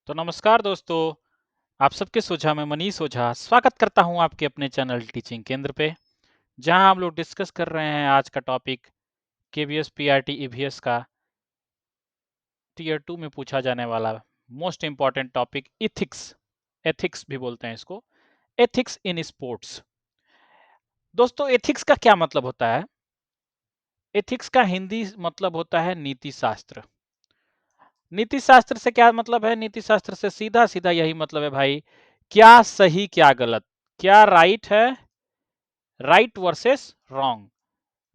तो नमस्कार दोस्तों, आप सबके सोझा में मनीष ओझा स्वागत करता हूं आपके अपने चैनल टीचिंग केंद्र पे, जहां हम लोग डिस्कस कर रहे हैं आज का टॉपिक केवीएस पीआरटी ईवीएस का टीयर 2 में पूछा जाने वाला most important topic ethics. Ethics भी बोलते हैं इसको, एथिक्स इन स्पोर्ट्स। दोस्तों, एथिक्स का क्या मतलब होता है? एथिक्स का हिंदी मतलब होता है नीति शास्त्र। नीति शास्त्र से क्या मतलब है? नीति शास्त्र से सीधा सीधा यही मतलब है भाई, क्या सही क्या गलत, क्या राइट है, राइट वर्सेस रॉन्ग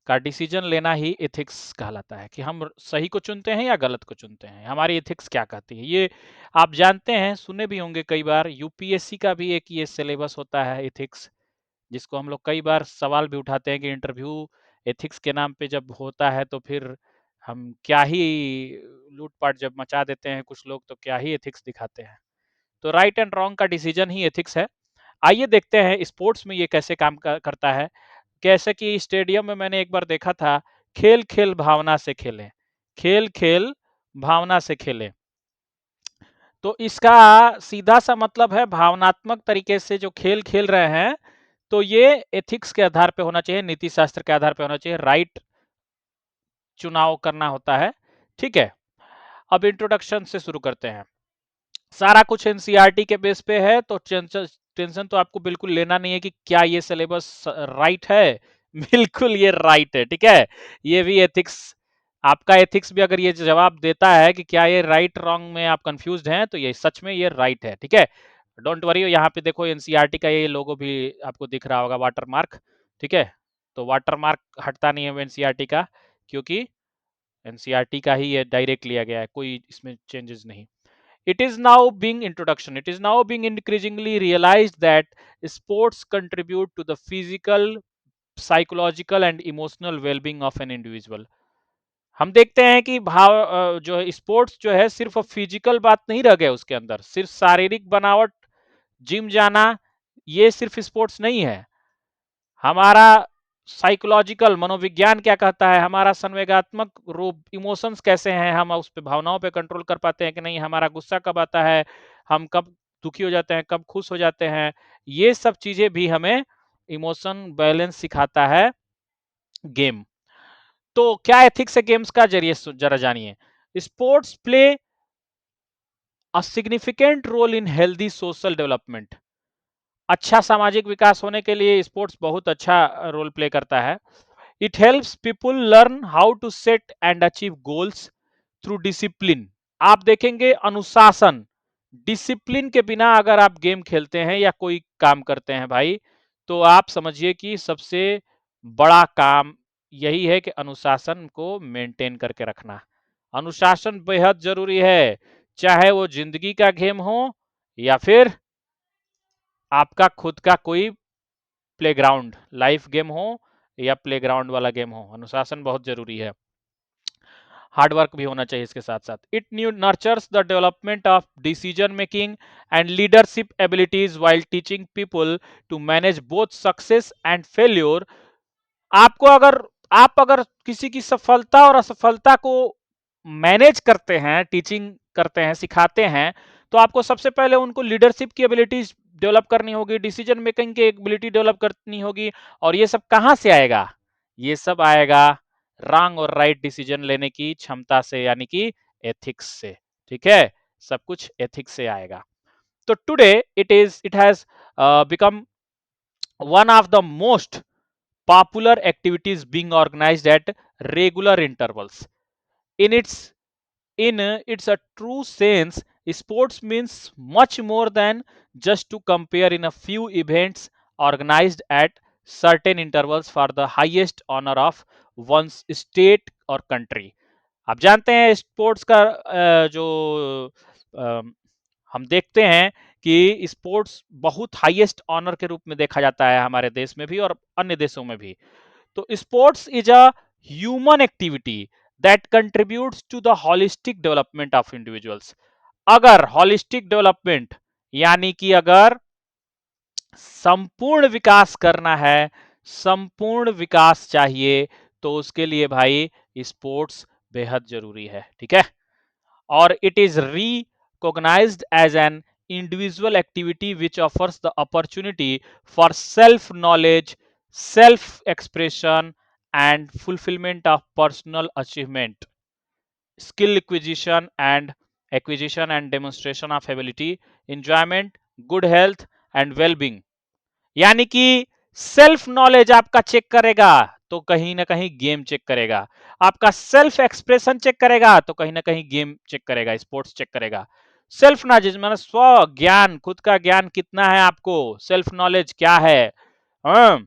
का डिसीजन लेना ही एथिक्स कहलाता है कि हम सही को चुनते हैं या गलत को चुनते हैं। हमारी एथिक्स क्या कहती है ये आप जानते हैं, सुने भी होंगे कई बार। यूपीएससी का भी एक ये सिलेबस होता है एथिक्स, जिसको हम लोग कई बार सवाल भी उठाते हैं कि इंटरव्यू एथिक्स के नाम पे जब होता है तो फिर हम क्या ही लूटपाट जब मचा देते हैं कुछ लोग, तो क्या ही एथिक्स दिखाते हैं। तो राइट एंड रॉन्ग का डिसीजन ही एथिक्स है। आइए देखते हैं स्पोर्ट्स में ये कैसे काम करता है। कैसे कि स्टेडियम में मैंने एक बार देखा था, खेल खेल भावना से खेलें, खेल खेल भावना से खेलें। तो इसका सीधा सा मतलब है भावनात्मक तरीके से जो खेल खेल रहे हैं, तो ये एथिक्स के आधार पे होना चाहिए, नीति शास्त्र के आधार पे होना चाहिए, राइट चुनाव करना होता है। ठीक है, अब इंट्रोडक्शन से शुरू करते हैं। सारा कुछ एनसीईआरटी के बेस पे है, तो टेंशन तो आपको बिल्कुल लेना नहीं है कि क्या ये सिलेबस राइट है। बिल्कुल ये राइट है, ठीक है। ये भी एथिक्स, आपका एथिक्स भी अगर ये जवाब देता है कि क्या ये राइट रॉन्ग में आप कंफ्यूज्ड हैं, तो ये सच में ये राइट है, ठीक है। डोंट वरी, यहाँ पे देखो एनसीईआरटी का ये लोगो भी आपको दिख रहा होगा, वाटर मार्क, ठीक है। तो वाटर मार्क हटता नहीं है एनसीईआरटी का, क्योंकि एनसीईआरटी का ही ये डायरेक्ट लिया गया है, कोई इसमें चेंजेस नहीं। It is now being introduction. It is now being increasingly realized that sports contribute to the physical, psychological and emotional well-being of an individual. हम देखते हैं कि जो स्पोर्ट्स जो है सिर्फ फिजिकल बात नहीं रह गया उसके अंदर, सिर्फ शारीरिक बनावट, जिम जाना, ये सिर्फ स्पोर्ट्स नहीं है। हमारा साइकोलॉजिकल मनोविज्ञान क्या कहता है, हमारा संवेगात्मक रूप इमोशंस कैसे हैं, हम उस पे भावनाओं पे कंट्रोल कर पाते हैं कि नहीं, हमारा गुस्सा कब आता है, हम कब दुखी हो जाते हैं, कब खुश हो जाते हैं, ये सब चीजें भी हमें इमोशन बैलेंस सिखाता है गेम। तो क्या एथिक्स है गेम्स का, जरिए जरा जानिए। Sports play a significant role in healthy social development. अच्छा सामाजिक विकास होने के लिए स्पोर्ट्स बहुत अच्छा रोल प्ले करता है। It helps people learn how to set and achieve goals through discipline. आप देखेंगे अनुशासन, डिसिप्लिन के बिना अगर आप गेम खेलते हैं या कोई काम करते हैं भाई, तो आप समझिए कि सबसे बड़ा काम यही है कि अनुशासन को मेंटेन करके रखना। अनुशासन बेहद जरूरी है, चाहे वो जिंदगी का गेम हो या फिर आपका खुद का कोई प्लेग्राउंड लाइफ गेम हो या प्लेग्राउंड वाला गेम हो, अनुशासन बहुत जरूरी है। हार्ड वर्क भी होना चाहिए इसके साथ साथ। It new nurtures the development of decision making and leadership abilities while teaching people to manage both success and failure. आपको अगर आप अगर किसी की सफलता और असफलता को मैनेज करते हैं, टीचिंग करते हैं, सिखाते हैं, तो आपको सबसे पहले उनको लीडरशिप की एबिलिटीज डेवलप करनी होगी, डिसीजन मेकिंग की एबिलिटी डेवलप करनी होगी। और ये सब कहां से आएगा? ये सब आएगा रॉन्ग और राइट डिसीजन लेने की क्षमता से, यानी कि एथिक्स से, ठीक है। सब कुछ एथिक्स से आएगा। तो today it has become one of the most popular activities being organized at regular intervals. In its a true sense, sports means much more than just to compare in a few events organized at certain intervals for the highest honor of one's state or country. आप जानते हैं sports का जो अ, हम देखते हैं कि sports बहुत हाईएस्ट ऑनर के रूप में देखा जाता है हमारे देश में भी और अन्य देशों में भी। तो sports is a human activity that contributes to the holistic development of individuals. अगर होलिस्टिक डेवलपमेंट यानी कि अगर संपूर्ण विकास करना है, संपूर्ण विकास चाहिए, तो उसके लिए भाई स्पोर्ट्स बेहद जरूरी है, ठीक है। और it is cognized as an individual activity which offers the opportunity for self knowledge, self expression, and fulfillment of personal achievement, skill acquisition and demonstration of ability, enjoyment, good health and well-being. यानी कि self knowledge आपका check करेगा तो कहीं ना कहीं game check करेगा, आपका सेल्फ एक्सप्रेशन चेक करेगा तो कहीं ना कहीं गेम चेक करेगा, स्पोर्ट्स चेक करेगा। सेल्फ नॉलेज मतलब स्व ज्ञान, खुद का ज्ञान कितना है आपको, सेल्फ नॉलेज क्या है, हाँ?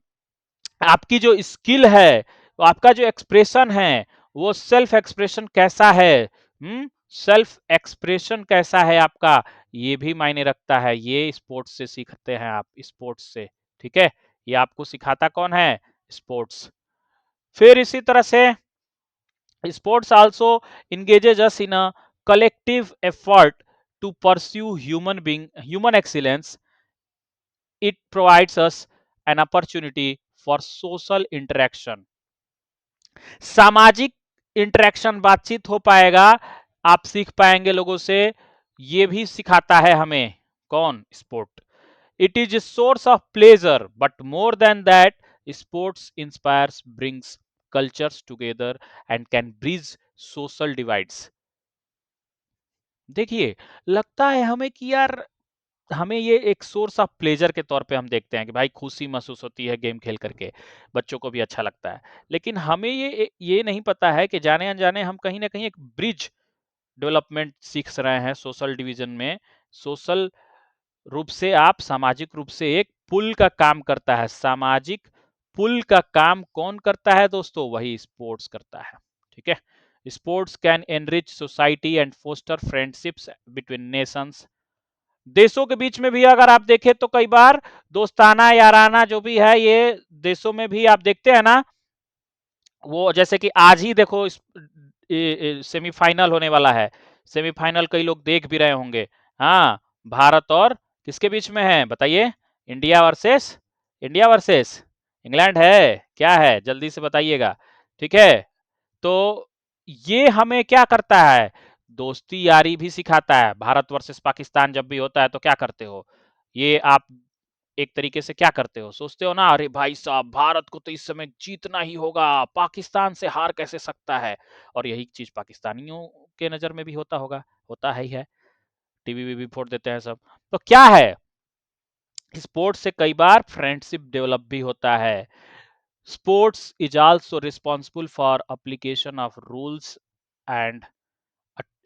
आपकी जो स्किल है, आपका जो एक्सप्रेशन है, वो सेल्फ एक्सप्रेशन कैसा है, सेल्फ एक्सप्रेशन कैसा है आपका, ये भी मायने रखता है। ये स्पोर्ट्स से सीखते हैं आप, स्पोर्ट्स से, ठीक है। ये आपको सिखाता कौन है, स्पोर्ट्स। फिर इसी तरह से sports also engages us in a collective effort to pursue human excellence. It provides us an opportunity for social interaction. सामाजिक इंटरेक्शन, बातचीत हो पाएगा, आप सीख पाएंगे लोगों से, ये भी सिखाता है हमें कौन, sport. It is a source of pleasure but more than that sports inspires, brings cultures together and can bridge social divides. देखिए, लगता है हमें कि यार, हमें ये एक सोर्स ऑफ प्लेजर के तौर पे हम देखते हैं कि भाई खुशी महसूस होती है गेम खेल करके, बच्चों को भी अच्छा लगता है। लेकिन हमें ये नहीं पता है कि जाने अनजाने हम कहीं ना कहीं एक ब्रिज डेवलपमेंट सीख रहे हैं सोशल डिवीजन में। सोशल रूप से आप सामाजिक रूप से एक पुल का काम करता है। सामाजिक पुल का काम कौन करता है दोस्तों, वही स्पोर्ट्स करता है, ठीक है। Sports can enrich society and foster friendships between nations. देशों के बीच में भी अगर आप देखें तो कई बार दोस्ताना याराना जो भी है, ये देशों में भी आप देखते हैं ना, वो जैसे कि आज ही देखो सेमीफाइनल होने वाला है। सेमीफाइनल कई लोग देख भी रहे होंगे। हाँ, भारत और किसके बीच में है बताइए, इंडिया वर्सेस इंग्लैंड है, क्या है जल्दी से बताइएगा, ठीक है। तो ये हमें क्या करता है, दोस्ती यारी भी सिखाता है। भारत वर्सेस पाकिस्तान जब भी होता है तो क्या करते हो, ये आप एक तरीके से क्या करते हो, सोचते हो ना, अरे भाई साहब भारत को तो इस समय जीतना ही होगा, पाकिस्तान से हार कैसे सकता है। और यही चीज पाकिस्तानियों के नजर में भी होता होगा, होता है ही है, टीवी वीवी फोड़ देते हैं सब। तो क्या है, स्पोर्ट्स से कई बार फ्रेंडशिप डेवलप भी होता है। Sports is also responsible for application of rules and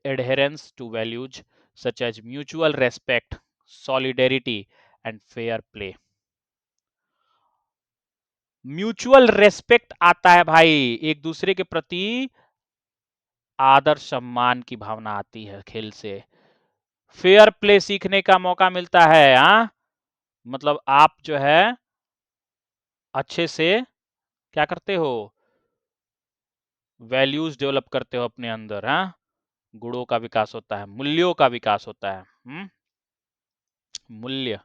adherence to values such as mutual respect, solidarity and fair play। Mutual respect आता है भाई, एक दूसरे के प्रति आदर सम्मान की भावना आती है खेल से। फेयर प्ले सीखने का मौका मिलता है, हाँ, मतलब आप जो है अच्छे से क्या करते हो, वैल्यूज डेवलप करते हो अपने अंदर, हाँ, गुणों का विकास होता है, मूल्यों का विकास होता है, मूल्य।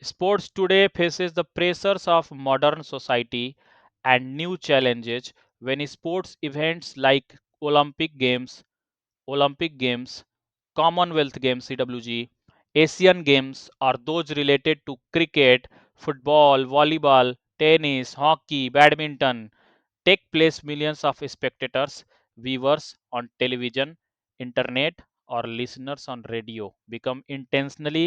Sports today faces the pressures of modern society and new challenges when sports events like Olympic Games, Commonwealth Games (CWG), Asian Games or those related to cricket, football, volleyball, tennis, hockey, badminton take place, millions of spectators, viewers on television, internet or listeners on radio become intentionally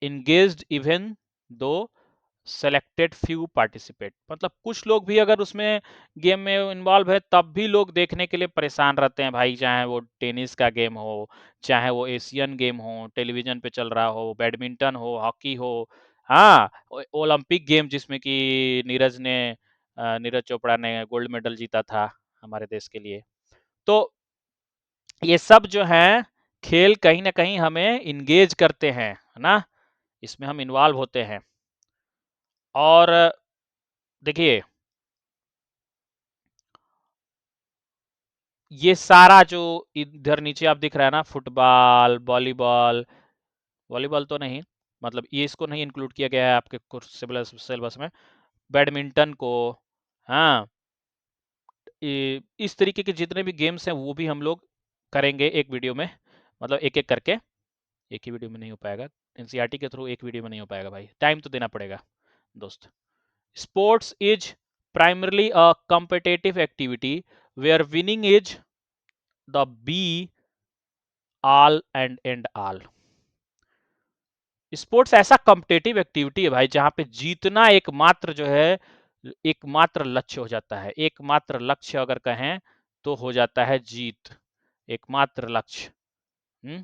engaged even though selected few participate. मतलब कुछ लोग भी अगर उसमें game में involve है तब भी लोग देखने के लिए परेशान रहते हैं भाई, चाहे वो टेनिस का गेम हो, चाहे वो एशियन गेम हो, टेलीविजन पे चल रहा हो, बैडमिंटन हो, हॉकी हो, हाँ, ओलंपिक गेम जिसमें कि नीरज चोपड़ा ने गोल्ड मेडल जीता था हमारे देश के लिए। तो ये सब जो है खेल कहीं ना कहीं हमें इंगेज करते हैं, है ना, इसमें हम इन्वॉल्व होते हैं। और देखिए, ये सारा जो इधर नीचे आप दिख रहा है ना, फुटबॉल, वॉलीबॉल, वॉलीबॉल तो नहीं, मतलब ये इसको नहीं इंक्लूड किया गया है आपके सिलेबस सिलेबस में, बैडमिंटन को, हाँ, इस तरीके के जितने भी गेम्स हैं वो भी हम लोग करेंगे एक वीडियो में, मतलब एक एक करके। एक ही वीडियो में नहीं हो पाएगा, एनसीईआरटी के थ्रू एक वीडियो में नहीं हो पाएगा भाई, टाइम तो देना पड़ेगा दोस्त। Sports is primarily a competitive activity where winning is the be all and end all। Sports ऐसा कॉम्पिटेटिव एक्टिविटी है भाई जहां पे जीतना एकमात्र जो है, एकमात्र लक्ष्य हो जाता है। एकमात्र लक्ष्य अगर कहें तो हो जाता है जीत, एकमात्र लक्ष्य।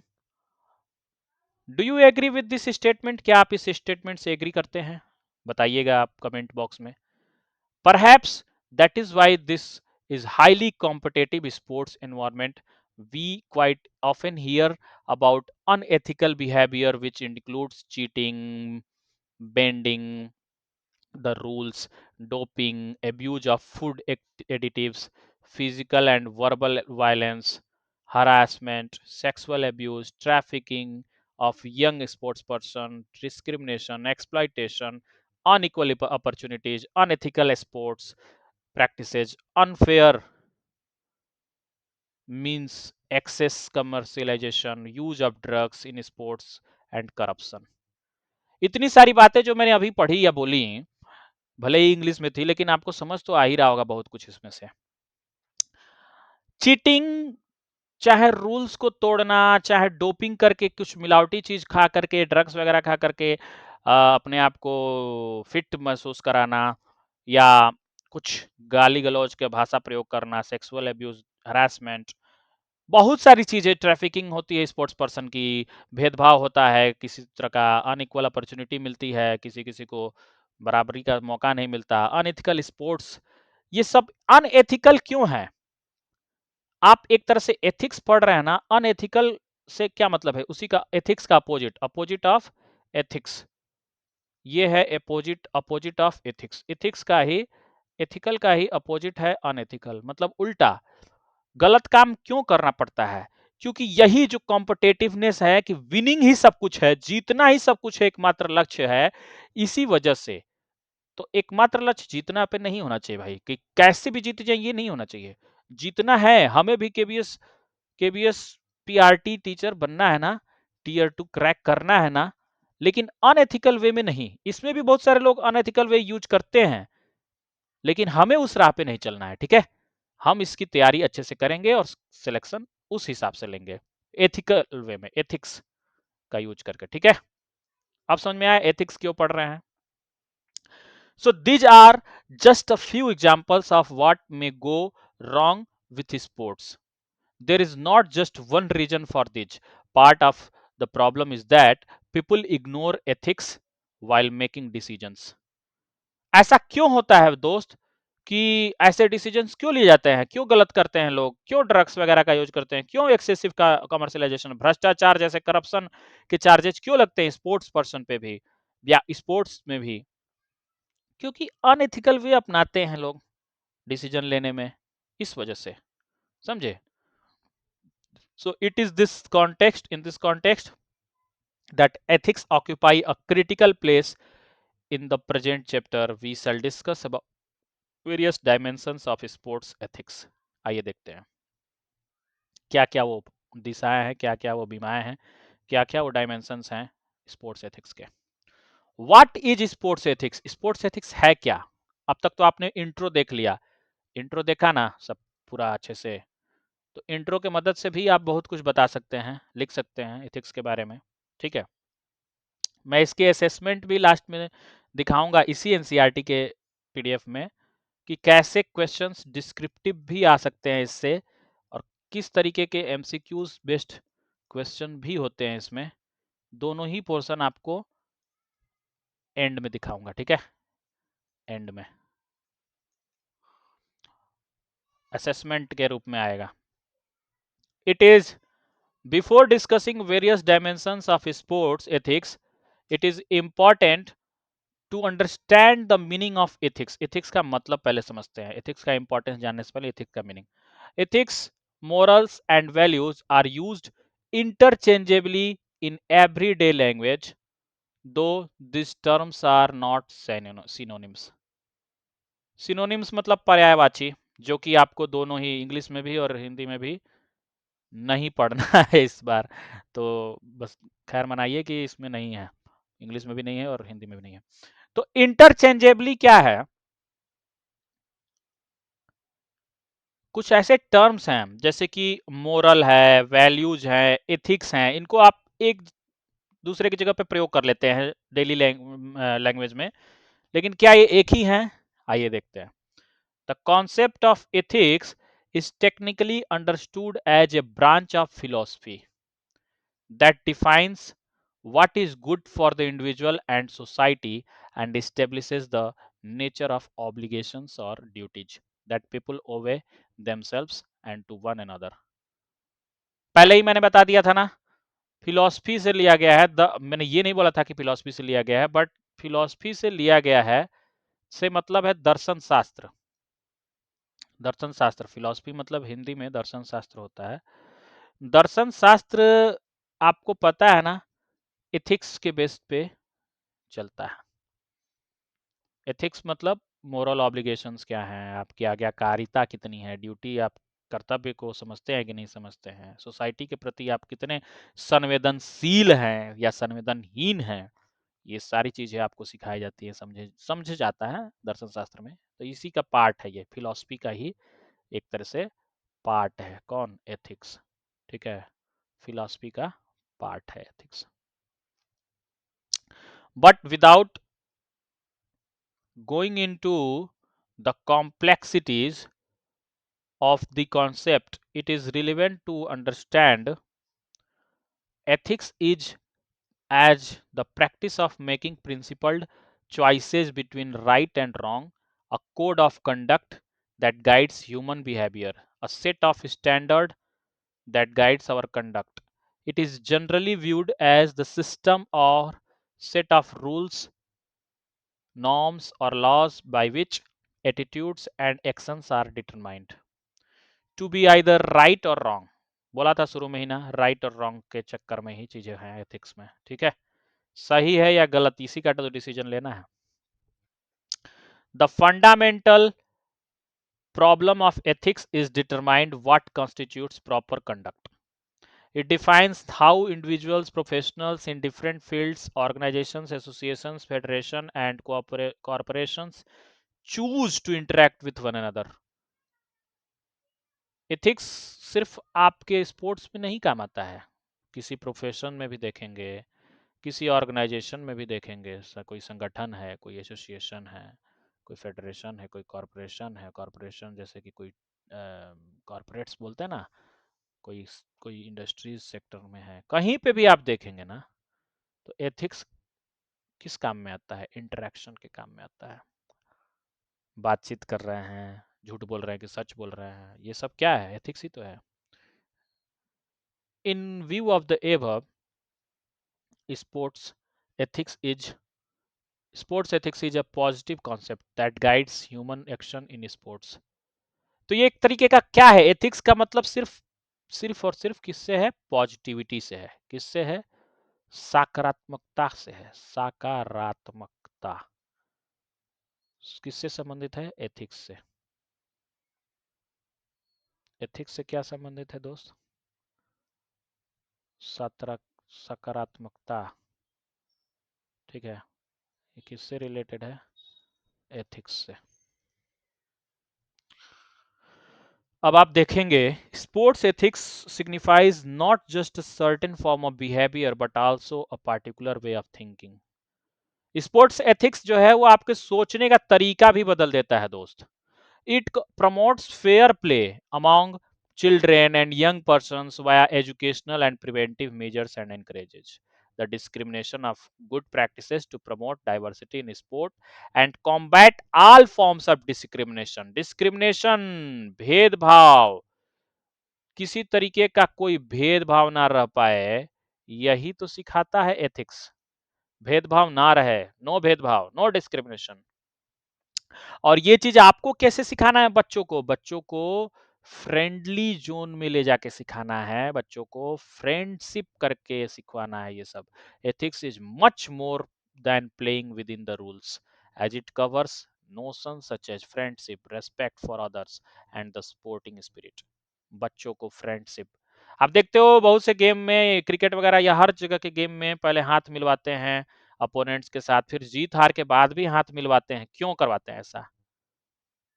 Do you agree with this statement? क्या आप इस स्टेटमेंट से एग्री करते हैं? बताइएगा आप कमेंट बॉक्स में। Perhaps that is why this is highly competitive sports environment. We quite often hear about unethical behavior which includes cheating, bending the rules, doping, abuse of food additives, physical and verbal violence, harassment, sexual abuse, trafficking of young sports person, discrimination, exploitation, unequal opportunities, unethical sports practices, unfair means excess commercialization, use of drugs in sports and corruption। इतनी सारी बातें जो मैंने अभी पढ़ी या बोली, भले ही इंग्लिश में थी, लेकिन आपको समझ तो आ ही रहा होगा बहुत कुछ इसमें से। चीटिंग, चाहे रूल्स को तोड़ना, चाहे डोपिंग करके कुछ मिलावटी चीज खा करके, ड्रग्स वगैरह खा करके अपने आप को फिट महसूस कराना, या कुछ गाली गलौज के भाषा प्रयोग करना, सेक्सुअल एब्यूज, हरासमेंट, बहुत सारी चीजें, ट्रैफिकिंग होती है स्पोर्ट्स पर्सन की, भेदभाव होता है, किसी तरह का अनइक्वल अपॉर्चुनिटी मिलती है, किसी किसी को बराबरी का मौका नहीं मिलता, अनएथिकल स्पोर्ट्स, ये सब अनएथिकल क्यों है? आप एक तरह से एथिक्स पढ़ रहे हैं ना, अनएथिकल से क्या मतलब है? उसी का एथिक्स का अपोजिट, अपोजिट ऑफ एथिक्स, ये है opposite, opposite of ethics. Ethics का ही, एथिकल का ही अपोजिट है अनएथिकल, मतलब उल्टा। गलत काम क्यों करना पड़ता है? क्योंकि यही जो कॉम्पिटेटिवनेस है कि विनिंग ही सब कुछ है, जीतना ही सब कुछ है, एकमात्र लक्ष्य है, इसी वजह से। तो एकमात्र लक्ष्य जीतना पे नहीं होना चाहिए भाई, कि कैसे भी जीत जाए, ये नहीं होना चाहिए। जीतना है, हमें भी केबीएस केबीएस पीआरटी टीचर बनना है ना, टीयर 2 क्रैक करना है ना, लेकिन अनएथिकल वे में नहीं। इसमें भी बहुत सारे लोग अनएथिकल वे यूज करते हैं, लेकिन हमें उस राह पे नहीं चलना है, ठीक है? हम इसकी तैयारी अच्छे से करेंगे और सिलेक्शन उस हिसाब से लेंगे, एथिकल वे में, एथिक्स का यूज करके, ठीक है? अब समझ में आया एथिक्स क्यों पढ़ रहे हैं? So these are just a few examples of what may go wrong with sports. There is not just one reason for this. Part of the problem is that people ignore ethics while making decisions. ऐसा क्यों होता है दोस्त कि ऐसे decisions क्यों लिए जाते हैं? क्यों गलत करते हैं लोग? क्यों ड्रग्स वगैरह का यूज करते हैं? क्यों एक्सेसिव का कमर्शियलाइजेशन, भ्रष्टाचार जैसे करप्शन के चार्जेस क्यों लगते हैं स्पोर्ट्स पर्सन पे भी, या स्पोर्ट्स में भी? क्योंकि अनएथिकल वे अपनाते हैं लोग डिसीजन लेने में, इस वजह से, समझे? So it is this context, in this context that ethics occupy a critical place in the present chapter. We shall discuss about various dimensions of sports ethics. आइए देखते हैं क्या क्या वो दिशाएं हैं, क्या क्या वो बीमाएं हैं, क्या क्या वो डायमेंशंस हैं स्पोर्ट्स एथिक्स के। What is sports ethics? Sports ethics है क्या? अब तक तो आपने इंट्रो देख लिया, इंट्रो देखा ना सब पूरा अच्छे से, तो इंट्रो के मदद से भी आप बहुत कुछ बता सकते हैं, लिख सकते हैं एथिक्स के बारे में, ठीक है? मैं इसके असेसमेंट भी लास्ट में दिखाऊंगा इसी एनसीईआरटी के पीडीएफ में, कि कैसे क्वेश्चंस डिस्क्रिप्टिव भी आ सकते हैं इससे, और किस तरीके के एमसीक्यूज बेस्ड क्वेश्चन भी होते हैं इसमें। दोनों ही पोर्शन आपको एंड में दिखाऊंगा, ठीक है? एंड में असेसमेंट के रूप में आएगा। It is before discussing various dimensions of sports ethics, it is important to understand the meaning of ethics. Ethics का मतलब पहले समझते हैं, एथिक्स का इंपॉर्टेंस जानने से पहले एथिक्स का meaning. Ethics, morals and values are used interchangeably in everyday language, though these terms are not synonyms. synonyms मतलब पर्यायवाची, जो कि आपको दोनों ही इंग्लिश में भी और हिंदी में भी नहीं पढ़ना है इस बार, तो बस खैर मनाइए कि इसमें नहीं है, इंग्लिश में भी नहीं है और हिंदी में भी नहीं है। तो इंटरचेंजेबली क्या है, कुछ ऐसे टर्म्स हैं जैसे कि मोरल है, वैल्यूज है, एथिक्स हैं, इनको आप एक दूसरे की जगह पे प्रयोग कर लेते हैं डेली लैंग्वेज में, लेकिन क्या ये एक ही हैं? आइए देखते हैं। The concept of ethics is technically understood as a branch of philosophy that defines what is good for the individual and society and establishes the nature of obligations or duties that people owe themselves and to one another. पहले ही मैंने बता दिया था ना, philosophy से लिया गया है। मैंने ये नहीं बोला था कि फिलॉसफी से लिया गया है, बट फिलॉसफी से लिया गया है से मतलब है दर्शन शास्त्र। दर्शन शास्त्र, फिलॉसफी मतलब हिंदी में दर्शन शास्त्र होता है। दर्शन शास्त्र आपको पता है ना, एथिक्स के बेस पे चलता है। एथिक्स मतलब मोरल ऑब्लिगेशंस क्या हैं, आपकी आज्ञाकारिता कितनी है, ड्यूटी, आप कर्तव्य को समझते हैं कि नहीं समझते हैं, सोसाइटी के प्रति आप कितने संवेदनशील हैं या संवेदनहीन हैं, ये सारी चीजें आपको सिखाई जाती है, समझे जाता है दर्शन शास्त्र में। तो इसी का पार्ट है, ये फिलॉसफी का ही एक तरह से पार्ट है। कौन? एथिक्स। ठीक है, फिलॉसफी का पार्ट है ethics. But without going into the complexities of the concept, it is relevant to understand ethics is as the practice of making principled choices between right and wrong, a code of conduct that guides human behavior, a set of standards that guides our conduct. It is generally viewed as the system or set of rules, norms, or laws by which attitudes and actions are determined to be either right or wrong. बोला था शुरू में ही ना, right और wrong के चक्कर में ही चीजें हैं एथिक्स में। ठीक है, सही है या गलत, इसी का तो डिसीजन लेना है। The fundamental problem of ethics is determined what constitutes proper conduct. It defines how individuals, professionals in different fields, organizations, associations, federations, and corporations choose to interact with one another. Ethics सिर्फ आपके sports में नहीं काम आता है, किसी profession में भी देखेंगे, किसी ऑर्गेनाइजेशन में भी देखेंगे, कोई संगठन है, कोई एसोसिएशन है, कोई फेडरेशन है, कोई कॉरपोरेशन है, कॉरपोरेशन जैसे कि कोई कॉरपोरेट्स बोलते हैं ना, कोई कोई इंडस्ट्रीज सेक्टर में है, कहीं पे भी आप देखेंगे ना, तो एथिक्स किस काम में आता है? इंटरेक्शन के काम में आता है। बातचीत कर रहे हैं, झूठ बोल रहे हैं कि सच बोल रहे हैं, ये सब क्या है? एथिक्स ही तो है। In view of the above, sports ethics is sports ethics is a positive concept that guides human action in sports. तो ये एक तरीके का क्या है? एथिक्स का मतलब सिर्फ सिर्फ और सिर्फ किससे है? पॉजिटिविटी से है। किससे है? सकारात्मकता से है। सकारात्मकता किससे संबंधित है? एथिक्स से। एथिक्स से क्या संबंधित है दोस्त? सकारात्मकता। ठीक है, ये किससे रिलेटेड है? एथिक्स से। अब आप देखेंगे, sports ethics signifies not just a certain form of behaviour but also a particular way of thinking. Sports ethics जो है वो आपके सोचने का तरीका भी बदल देता है दोस्त। It promotes fair play among children and young persons via educational and preventive measures and encourages the discrimination of good practices to promote diversity in sport and combat all forms of discrimination. Discrimination, भेदभाव, किसी तरीके का कोई भेदभाव ना रह पाए, यही तो सिखाता है एथिक्स। भेदभाव ना रहे, नो भेदभाव, नो डिस्क्रिमिनेशन। और ये चीज आपको कैसे सिखाना है बच्चों को? बच्चों को फ्रेंडली जोन में ले जाके सिखाना है, बच्चों को फ्रेंडशिप करके सिखवाना है। ये सब ethics is much more than playing within the rules, as it covers notions such as friendship, respect for others and the sporting spirit. बच्चों को फ्रेंडशिप, आप देखते हो बहुत से गेम में, क्रिकेट वगैरह या हर जगह के गेम में पहले हाथ मिलवाते हैं अपोनेंट्स के साथ, फिर जीत हार के बाद भी हाथ मिलवाते हैं। क्यों करवाते हैं ऐसा?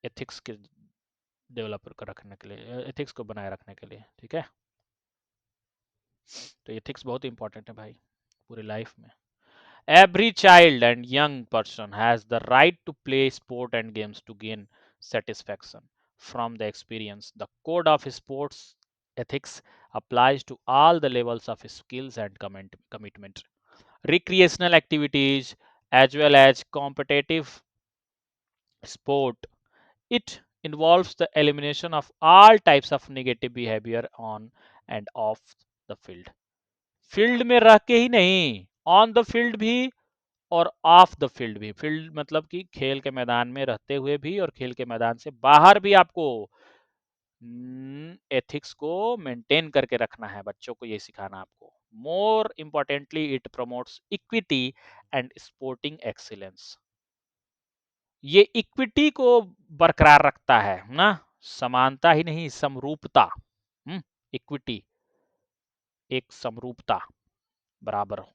एथिक्स के डेवलप कर रखने के लिए, एथिक्स को बनाए रखने के लिए, ठीक है। तो एथिक्स बहुत इंपॉर्टेंट है भाई पूरी लाइफ में। Every child and young person has the right to play sport and games to gain satisfaction from the experience. The code of sports ethics applies to all the levels of skills and commitment. Recreational activities as well as competitive sport. It involves the elimination of all types of negative behavior on and off the field. Field में रह के ही नहीं, on the field भी और of the field भी। Field मतलब कि खेल के मैदान में रहते हुए भी और खेल के मैदान से बाहर भी आपको एथिक्स को मेंटेन करके रखना है। बच्चों को ये सिखाना आपको। More importantly it promotes equity and sporting excellence. ये इक्विटी को बरकरार रखता है ना, समानता ही नहीं, समरूपता। इक्विटी, एक समरूपता, बराबर हो।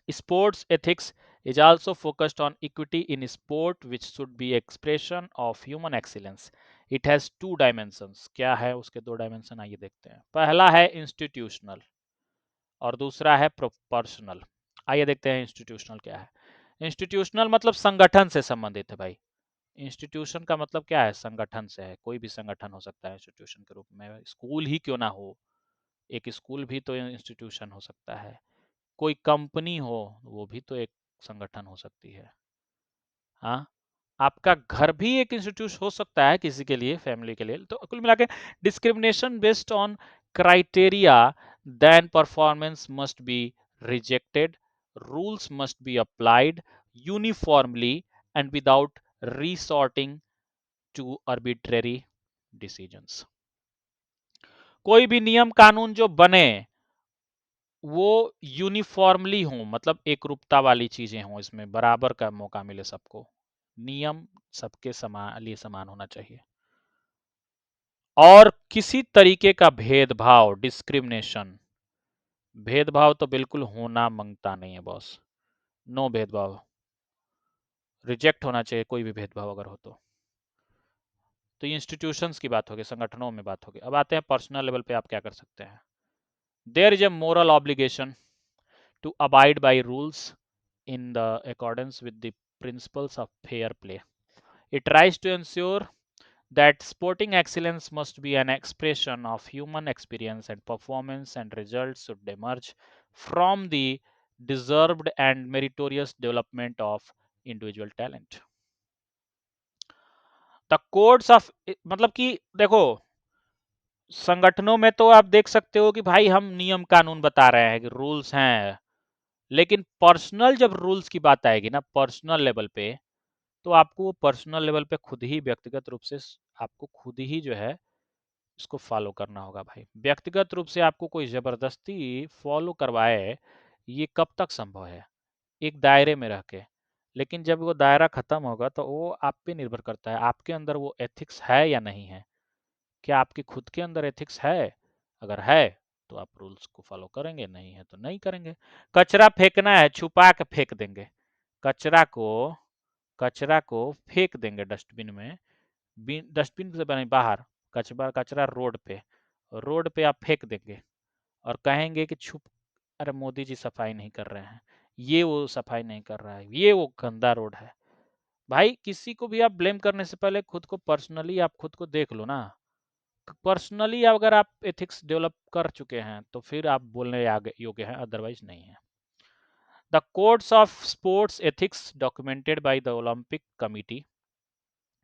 Sports ethics is also focused on equity in sport, which should be expression of human excellence. It has two dimensions. क्या है उसके दो डायमेंशन, आइए देखते हैं। पहला है इंस्टीट्यूशनल और दूसरा है प्रोपोर्शनल। आइए देखते हैं इंस्टीट्यूशनल क्या है। इंस्टीट्यूशनल मतलब संगठन से संबंधित है भाई। इंस्टीट्यूशन का मतलब क्या है? संगठन से है। कोई भी संगठन हो सकता है इंस्टीट्यूशन के रूप में, स्कूल ही क्यों ना हो, एक स्कूल भी तो इंस्टीट्यूशन हो सकता है। कोई कंपनी हो, वो भी तो एक संगठन हो सकती है। हाँ, आपका घर भी एक इंस्टीट्यूट हो सकता है किसी के लिए, फैमिली के लिए। तो कुल मिला के discrimination based on criteria than performance must be rejected, rules must be applied uniformly and without resorting to arbitrary decisions. कोई भी नियम कानून जो बने वो यूनिफॉर्मली हो, मतलब एक रूपता वाली चीजें हों, इसमें बराबर का मौका मिले सबको। नियम सबके समान लिए समान होना चाहिए और किसी तरीके का भेदभाव, डिस्क्रिमिनेशन, भेदभाव तो बिल्कुल होना मांगता नहीं है बॉस। नो भेदभाव, रिजेक्ट होना चाहिए कोई भी भेदभाव अगर हो तो ये इंस्टीट्यूशंस की बात होगी, संगठनों में बात होगी। अब आते हैं पर्सनल लेवल पे आप क्या कर सकते हैं। There is a moral obligation to abide by rules in the accordance with the principles of fair play. It tries to ensure that sporting excellence must be an expression of human experience and performance, and results should emerge from the deserved and meritorious development of individual talent. The codes of, मतलब कि देखो, संगठनों में तो आप देख सकते हो कि भाई हम नियम कानून बता रहे हैं कि रूल्स हैं, लेकिन पर्सनल जब रूल्स की बात आएगी ना, पर्सनल लेवल पे, तो आपको पर्सनल लेवल पे खुद ही व्यक्तिगत रूप से आपको खुद ही जो है इसको फॉलो करना होगा भाई। व्यक्तिगत रूप से आपको कोई जबरदस्ती फॉलो करवाए, ये कब तक संभव है? एक दायरे में रह के। लेकिन जब वो दायरा खत्म होगा तो वो आप पे निर्भर करता है, आपके अंदर वो एथिक्स है या नहीं है। क्या आपके खुद के अंदर एथिक्स है? अगर है तो आप रूल्स को फॉलो करेंगे, नहीं है तो नहीं करेंगे। कचरा फेंकना है, छुपा के फेंक देंगे। कचरा को कचरा को फेंक देंगे डस्टबिन में, डस्टबिन से बने बाहर, कचरा कचरा रोड पे आप फेंक देंगे और कहेंगे कि छुप, अरे मोदी जी सफाई नहीं कर रहे हैं, ये वो सफाई नहीं कर रहा है, ये वो गंदा रोड है। भाई किसी को भी आप ब्लेम करने से पहले खुद को पर्सनली आप खुद को देख लो ना। पर्सनली अगर आप एथिक्स डेवलप कर चुके हैं तो फिर आप बोलने योग्य हैं, अदरवाइज नहीं है। The codes of sports ethics documented by the Olympic committee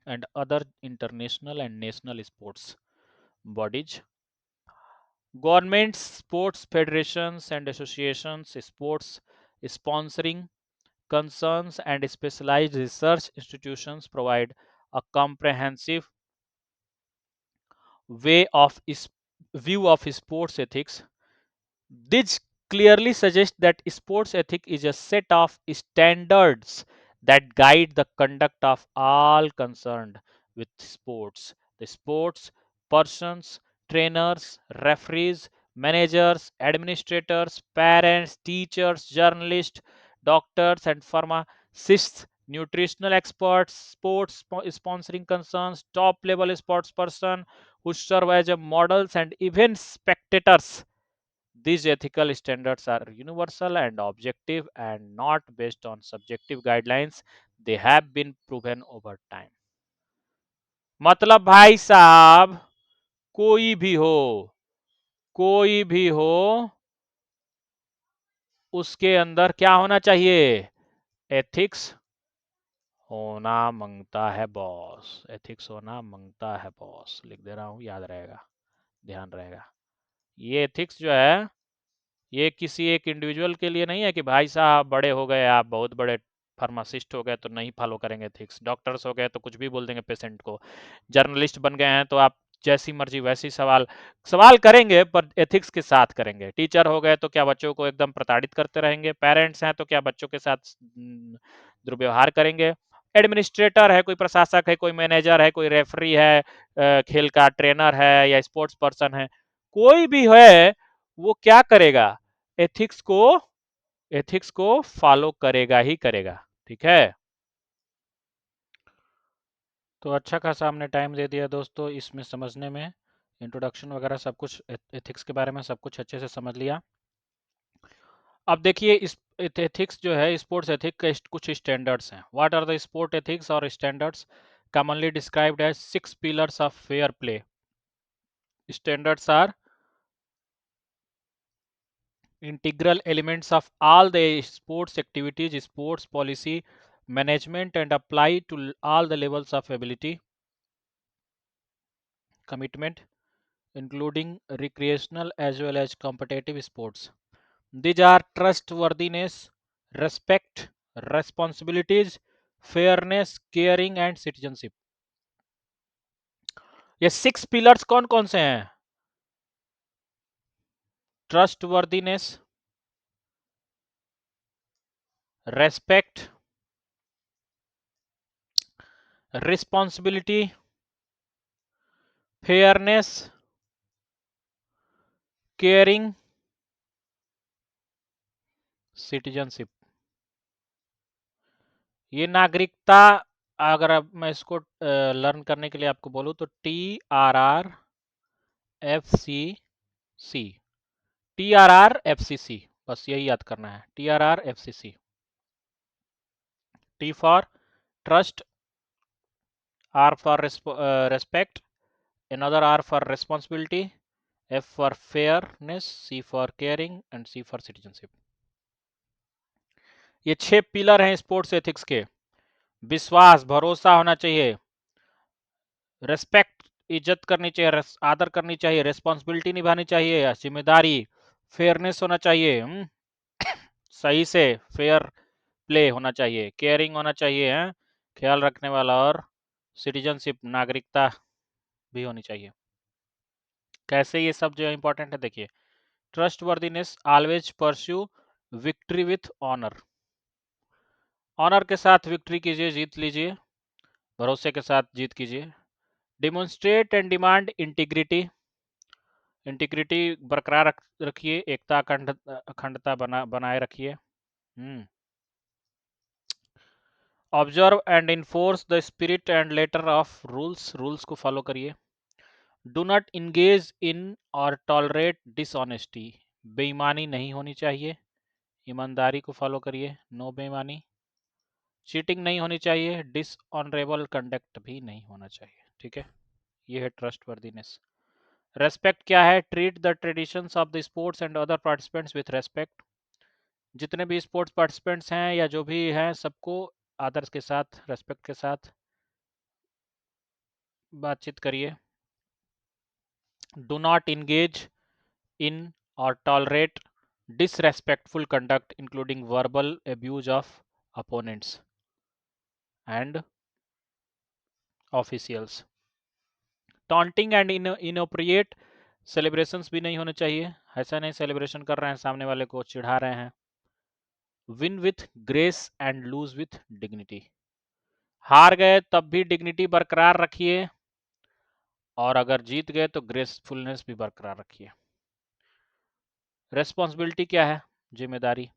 and other international and national sports bodies, governments, sports federations and associations, sports sponsoring concerns, and specialized research institutions provide a comprehensive way of view of sports ethics. This clearly suggests that sports ethic is a set of standards that guide the conduct of all concerned with sports. The sports persons trainers, referees, managers, administrators, parents, teachers, journalists, doctors, and pharmacists, nutritional experts, sports sponsoring concerns, top level sports person who serve as a models and even spectators. These ethical standards are universal and objective and not based on subjective guidelines. They have been proven over time. मतलब भाई साहब, कोई भी हो, कोई भी हो, उसके अंदर क्या होना चाहिए? एथिक्स होना मांगता है बॉस। एथिक्स होना मांगता है बॉस। लिख दे रहा हूं, याद रहेगा, ध्यान रहेगा। ये एथिक्स जो है, ये किसी एक इंडिविजुअल के लिए नहीं है कि भाई साहब बड़े हो गए, आप बहुत बड़े फार्मासिस्ट हो गए तो नहीं फॉलो करेंगे एथिक्स, डॉक्टर्स हो गए तो कुछ भी बोल देंगे पेशेंट को, जर्नलिस्ट बन गए हैं तो आप जैसी मर्जी वैसी सवाल सवाल करेंगे पर एथिक्स के साथ करेंगे, टीचर हो गए तो क्या बच्चों को एकदम प्रताड़ित करते रहेंगे, पेरेंट्स हैं तो क्या बच्चों के साथ दुर्व्यवहार करेंगे, एडमिनिस्ट्रेटर है, कोई प्रशासक है, कोई मैनेजर है, कोई रेफरी है, खेल का ट्रेनर है या स्पोर्ट्स पर्सन है, कोई भी है, वो क्या करेगा? एथिक्स को एथिक्स को फॉलो करेगा ही करेगा। ठीक है, तो अच्छा खासा हमने टाइम दे दिया दोस्तों इसमें समझने में, इंट्रोडक्शन वगैरह सब कुछ, एथिक्स के बारे में सब कुछ अच्छे से समझ लिया। अब देखिए इस एथिक्स जो है, स्पोर्ट्स एथिक्स के कुछ स्टैंडर्ड्स हैं। What are the sport ethics और standards commonly described as 6 pillars of fair play? Standards are integral elements of all the sports activities, sports policy, management, and apply to all the levels of ability, commitment, including recreational as well as competitive sports. These are trustworthiness, respect, responsibilities, fairness, caring, and citizenship. ये 6 pillars कौन कौन से हैं? Trustworthiness, respect, responsibility, fairness, caring, citizenship. ये नागरिकता, अगर अब मैं इसको लर्न करने के लिए आपको बोलूं तो TRRFCC, TRRFCC, बस यही याद करना है, TRRFCC। T for trust, R for respect, another R for responsibility, F for fairness, C for caring, and C for citizenship। ये 6 पिलर हैं स्पोर्ट्स एथिक्स के। विश्वास, भरोसा होना चाहिए, रेस्पेक्ट, इज्जत करनी चाहिए, आदर करनी चाहिए, रेस्पॉन्सिबिलिटी निभानी चाहिए, जिम्मेदारी, फेयरनेस होना चाहिए, सही से फेयर प्ले होना चाहिए, केयरिंग होना चाहिए, ख्याल रखने वाला, और सिटीजनशिप, नागरिकता भी होनी चाहिए। कैसे ये सब जो इंपॉर्टेंट है देखिए, trustworthiness, always pursue victory with honour, honour के साथ विक्ट्री कीजिए, जीत लीजिए, भरोसे के साथ जीत कीजिए। Demonstrate and demand integrity, integrity बरकरार रखिए, एकता अखंडता बनाए रखिए। Observe and enforce the spirit and later of rules, rules को फॉलो करिए। डू नॉट इंगेज इन और टॉलरेट डिसऑनेस्टी, बेईमानी नहीं होनी चाहिए, ईमानदारी को फॉलो करिए, नो बेईमानी। चीटिंग नहीं होनी चाहिए, डिसऑनरेबल कंडक्ट भी नहीं होना चाहिए। ठीक है, ये है ट्रस्ट वर्दीनेस। रेस्पेक्ट क्या है? Treat the traditions of the sports and other participants with respect, जितने भी स्पोर्ट्स पार्टिसिपेंट्स हैं या जो भी हैं सबको आदर्श के साथ, रेस्पेक्ट के साथ बातचीत करिए। डू नॉट इंगेज इन और tolerate disrespectful conduct including verbal abuse of opponents and officials। taunting and inappropriate celebrations भी नहीं होने चाहिए, ऐसा नहीं सेलिब्रेशन कर रहे हैं सामने वाले को चिढ़ा रहे हैं। win with grace and lose with dignity, हार गए तब भी डिग्निटी बरकरार रखिए, और अगर जीत गए तो ग्रेसफुलनेस भी बरकरार रखिए। रेस्पॉन्सिबिलिटी क्या है? जिम्मेदारी।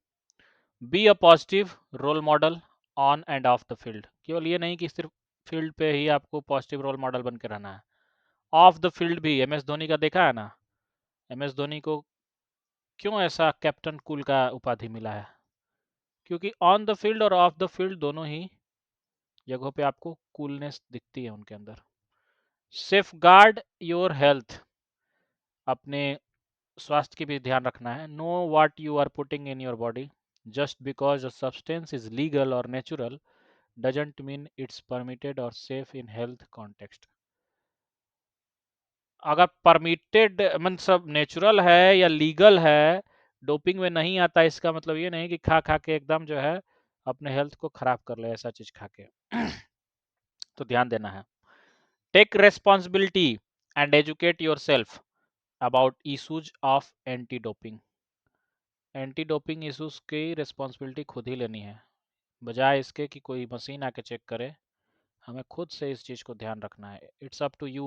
Be a positive role model on and off the field. केवल ये नहीं कि सिर्फ फील्ड पे ही आपको पॉजिटिव रोल मॉडल बन के रहना है, ऑफ द फील्ड भी। एम एस धोनी का देखा है ना, एम एस धोनी को क्यों ऐसा कैप्टन कूल का उपाधि मिला है? क्योंकि ऑन द फील्ड और ऑफ द फील्ड दोनों ही जगहों पे आपको कूलनेस दिखती है उनके अंदर। Safeguard your health. अपने स्वास्थ्य की भी ध्यान रखना है। Know what you are putting in your body. Just because a substance is legal और natural doesn't mean it's permitted or safe in health context। अगर परमिटेड मतलब नेचुरल है या लीगल है, डोपिंग में नहीं आता, इसका मतलब ये नहीं कि खा खा के एकदम जो है अपने हेल्थ को खराब कर ले ऐसा चीज खा के। तो ध्यान देना है। Take responsibility and educate yourself about issues of anti doping. Anti doping issues की रेस्पॉन्सिबिलिटी खुद ही लेनी है, बजाय इसके कि कोई मशीन आके चेक करे। हमें खुद से इस चीज़ को ध्यान रखना है। It's up to you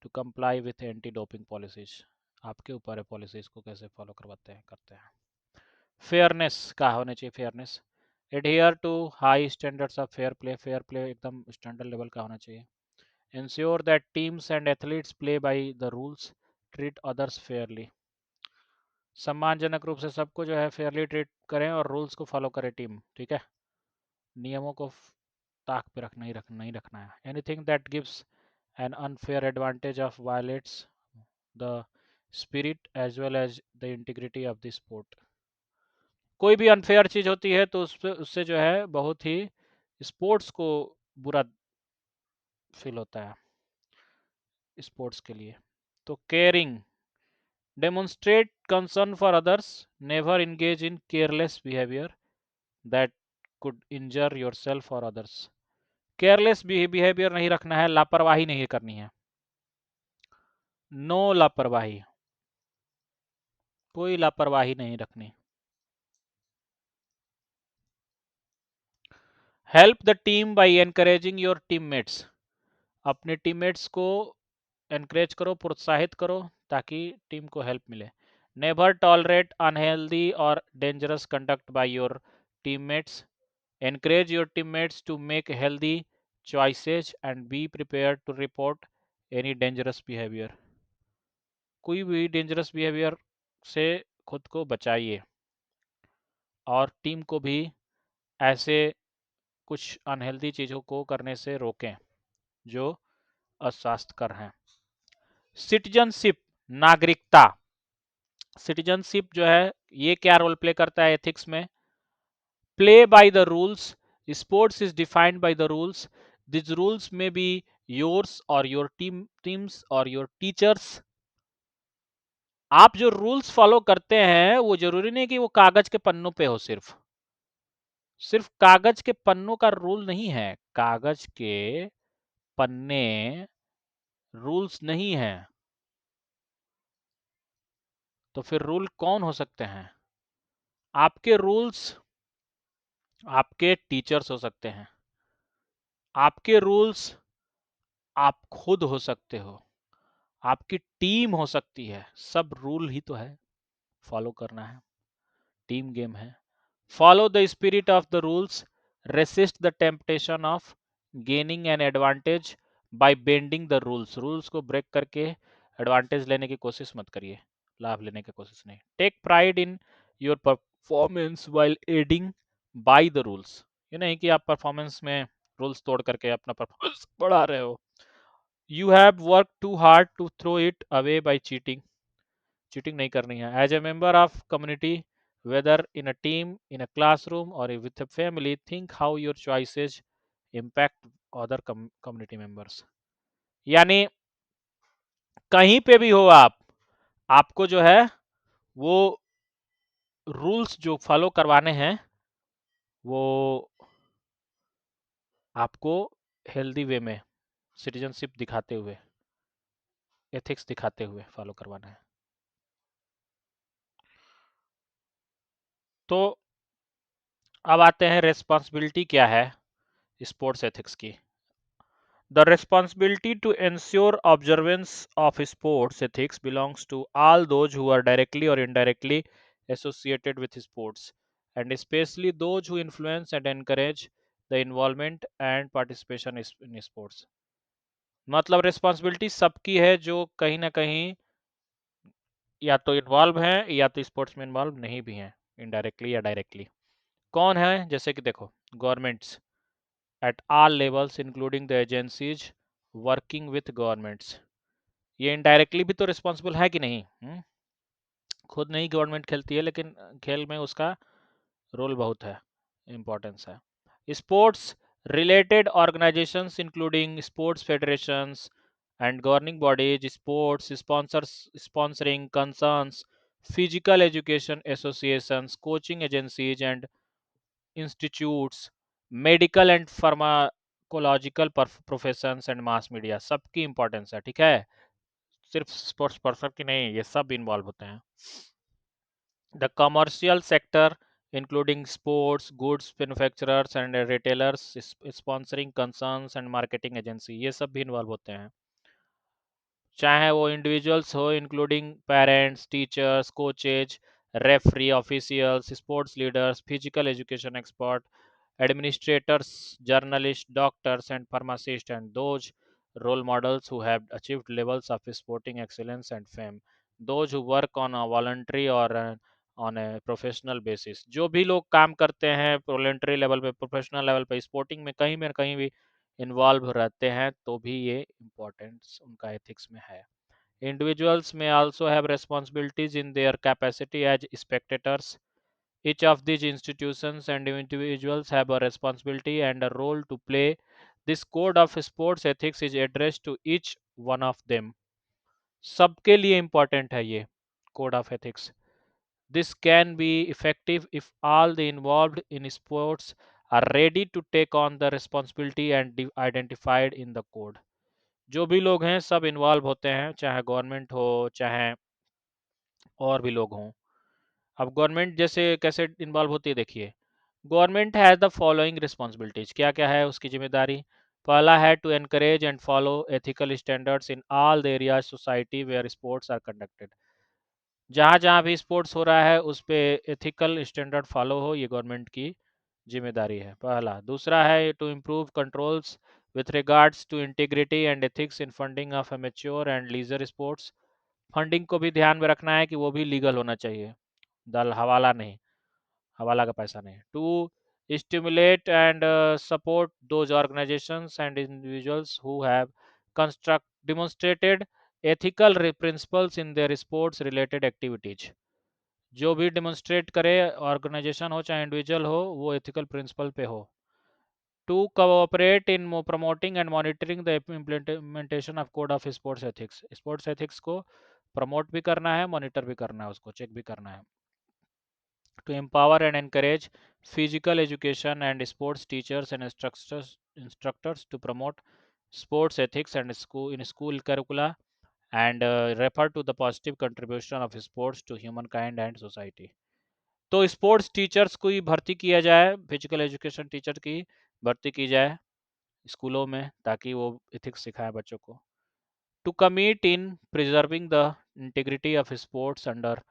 to comply with anti doping policies. आपके ऊपर है पॉलिसीज को कैसे फॉलो करवाते हैं करते हैं। फेयरनेस का होना चाहिए। Fairness, adhere to high standards of fair play. Fair play एकदम स्टैंडर्ड लेवल का होना चाहिए। Ensure that teams and athletes play by the rules, treat others fairly. सम्मानजनक रूप से सबको जो है फेयरली ट्रीट करें और रूल्स को फॉलो करें टीम, ठीक है। नियमों को ताक पे नहीं रखना है। Anything that gives an unfair advantage of violates the spirit as well as the integrity of the sport। कोई भी अनफेयर चीज होती है तो उससे जो है बहुत ही स्पोर्ट्स को बुरा फील होता है स्पोर्ट्स के लिए। तो caring, demonstrate concern for others, never engage in careless behaviour that could injure yourself और अदर्स। केयरलेस बिहेवियर नहीं रखना है, लापरवाही नहीं करनी है। नो लापरवाही, कोई लापरवाही नहीं रखनी। Help the team by encouraging your teammates. अपने टीममेट्स को एनकरेज करो, प्रोत्साहित करो ताकि टीम को हेल्प मिले। नेवर टॉलरेट अनहेल्दी और dangerous conduct by your teammates. Encourage your teammates to make healthy choices and be prepared to report any dangerous behaviour. कोई भी डेंजरस बिहेवियर से खुद को बचाइए और टीम को भी ऐसे कुछ अनहेल्दी चीज़ों को करने से रोकें जो अस्वास्थ्यकर हैं। सिटीजनशिप, नागरिकता। सिटीजनशिप जो है ये क्या रोल प्ले करता है एथिक्स में? Play by the rules, sports is defined by the rules, this rules में बी योर्स और योर टीम्स और योर टीचर्स। आप जो रूल्स फॉलो करते हैं वो जरूरी नहीं कि वो कागज के पन्नों पे हो। सिर्फ कागज के पन्नों का रूल नहीं है, कागज के पन्ने रूल्स नहीं है। तो फिर रूल कौन हो सकते हैं? आपके रूल्स आपके टीचर्स हो सकते हैं, आपके रूल्स आप खुद हो सकते हो, आपकी टीम हो सकती है। सब रूल ही तो है, फॉलो करना है, टीम गेम है। Follow the spirit of the rules, resist the temptation of gaining an advantage by bending the rules. Rules को ब्रेक करके एडवांटेज लेने की कोशिश मत करिए, लाभ लेने की कोशिश नहीं। Take pride in your performance while abiding by the rules. ये नहीं कि आप परफॉर्मेंस में रूल्स तोड़ करके अपना परफॉर्मेंस बढ़ा रहे हो। You have work to hard to throw it away by cheating. Cheating नहीं करनी है। As a member of community, whether in a team, in a classroom और with a family, think how your choices impact other community members. यानी कहीं पे भी हो आप, आपको जो है वो रूल्स जो फॉलो करवाने हैं वो आपको हेल्दी वे में सिटीजनशिप दिखाते हुए, एथिक्स दिखाते हुए फॉलो करवाना है। तो अब आते हैं रेस्पॉन्सिबिलिटी क्या है स्पोर्ट्स एथिक्स की। The responsibility to ensure observance of sports ethics belongs to all those who are directly or indirectly associated with sports, and especially those who influence and encourage the involvement and participation in sports. मतलब responsibility सबकी है जो कहीं ना कहीं या तो involve हैं या तो स्पोर्ट्स में इन्वॉल्व नहीं भी हैं, इनडायरेक्टली या डायरेक्टली। कौन है? जैसे कि देखो, governments at all levels including the agencies working with governments, ये इनडायरेक्टली भी तो रिस्पॉन्सिबल है कि नहीं? खुद नहीं गवर्नमेंट खेलती है, लेकिन खेल में उसका रोल बहुत है, इम्पोर्टेंस है। Sports related organisations including sports federations and governing bodies, sports sponsors, sponsoring concerns, physical education associations, coaching agencies and institutes, medical and pharmacological professions and mass media, सबकी इंपॉर्टेंस है, ठीक है? सिर्फ स्पोर्ट्स पर्सन की नहीं, ये सब इन्वॉल्व होते हैं। The commercial sector, including sports, goods manufacturers and retailers, sponsoring concerns and marketing agency, ये सब भी इन्वॉल्व होते हैं। चाहे वो इंडिविजुअल्स हो, including parents, teachers, coaches, referee, officials, sports leaders, physical education expert, administrators, journalists, doctors, and pharmacists, and those role models who have achieved levels of sporting excellence and fame. Those who work on a voluntary or on a professional basis. जो भी लोग काम करते हैं voluntary level पे, professional level पे, sporting में कहीं में कहीं भी इन्वॉल्व रहते हैं, तो भी ये इम्पोर्टेंस उनका एथिक्स में है। Individuals may also have responsibilities in their capacity as spectators. Each of these institutions and individuals have a responsibility and a role to play. This code of sports ethics is addressed to each one of them. सबके लिए important है ये code of ethics. This can be effective if all the involved in sports are ready to take on the responsibility and identified in the code. जो भी लोग हैं सब involve होते हैं, चाहे गवर्नमेंट हो, चाहे और भी लोग हों। अब गवर्नमेंट जैसे कैसे इन्वॉल्व होती है, देखिए, government has the following responsibilities, क्या क्या है उसकी जिम्मेदारी? पहला है to encourage and follow ethical standards in all the area society where sports are conducted. जहाँ जहाँ भी स्पोर्ट्स हो रहा है उस पे एथिकल स्टैंडर्ड फॉलो हो, ये गवर्नमेंट की जिम्मेदारी है, पहला। दूसरा है to improve controls with regards to integrity and ethics in funding of amateur and leisure sports. Funding को भी ध्यान में रखना है कि वो भी लीगल होना चाहिए, दल हवाला नहीं, हवाला का पैसा नहीं। To stimulate and support those organisations and individuals who have construct demonstrated ethical principles in their sports related activities. जो भी डिमोन्स्ट्रेट करे, ऑर्गेनाइजेशन हो चाहे इंडिविजुअल हो, वो एथिकल प्रिंसिपल पे हो। To cooperate in promoting and monitoring the implementation of code of sports ethics. Sports ethics को प्रमोट भी करना है, मॉनिटर भी करना है, उसको चेक भी करना है। To empower and encourage physical education and sports teachers and instructors to promote sports ethics and school curricula and refer to the positive contribution of sports to humankind and society. तो sports teachers की भर्ती किया जाए, physical education teacher की भर्ती की जाए स्कूलों में, ताकि वो एथिक्स सिखाए बच्चों को। To commit in preserving the integrity of sports under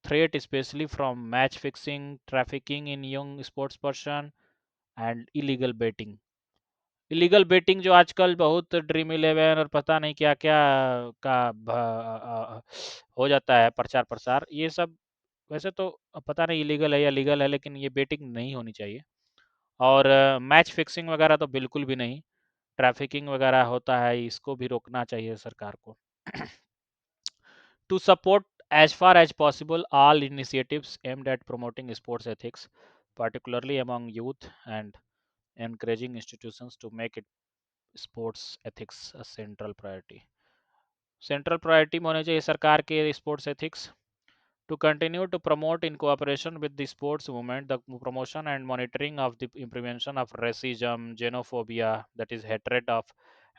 threat, especially from match fixing, trafficking in young sports person and illegal betting. Illegal betting जो आजकल बहुत ड्रीम इलेवन और पता नहीं क्या क्या का हो जाता है प्रचार प्रसार, ये सब वैसे तो पता नहीं इलीगल है या लीगल है, लेकिन ये बेटिंग नहीं होनी चाहिए। और मैच फिक्सिंग वगैरह तो बिल्कुल भी नहीं। ट्रैफिकिंग वगैरह होता है, इसको भी रोकना चाहिए सरकार को। To support as far as possible all initiatives aimed at promoting sports ethics, particularly among youth, and encouraging institutions to make it sports ethics a central priority. Central priority में होने चाहिए सरकार के sports ethics. To continue to promote in cooperation with the sports movement the promotion and monitoring of the prevention of racism, xenophobia, that is hatred of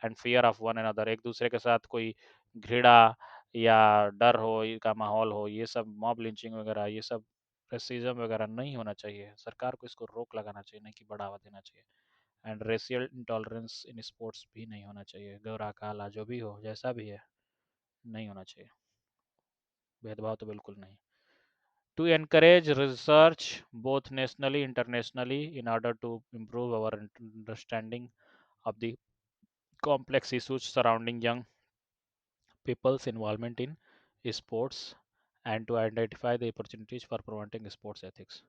and fear of one another, एक दूसरे के साथ कोई घृणा या डर हो, का माहौल हो, ये सब मॉब लिंचिंग वगैरह, ये सब रेसिज्म वगैरह नहीं होना चाहिए। सरकार को इसको रोक लगाना चाहिए, नहीं कि बढ़ावा देना चाहिए। And racial intolerance in sports भी नहीं होना चाहिए। गोरा काला जो भी हो, जैसा भी है, नहीं होना चाहिए। भेदभाव तो बिल्कुल नहीं। To encourage research both nationally internationally in order to improve our understanding of the complex issues surrounding young people's involvement in sports and to identify the opportunities for promoting sports ethics।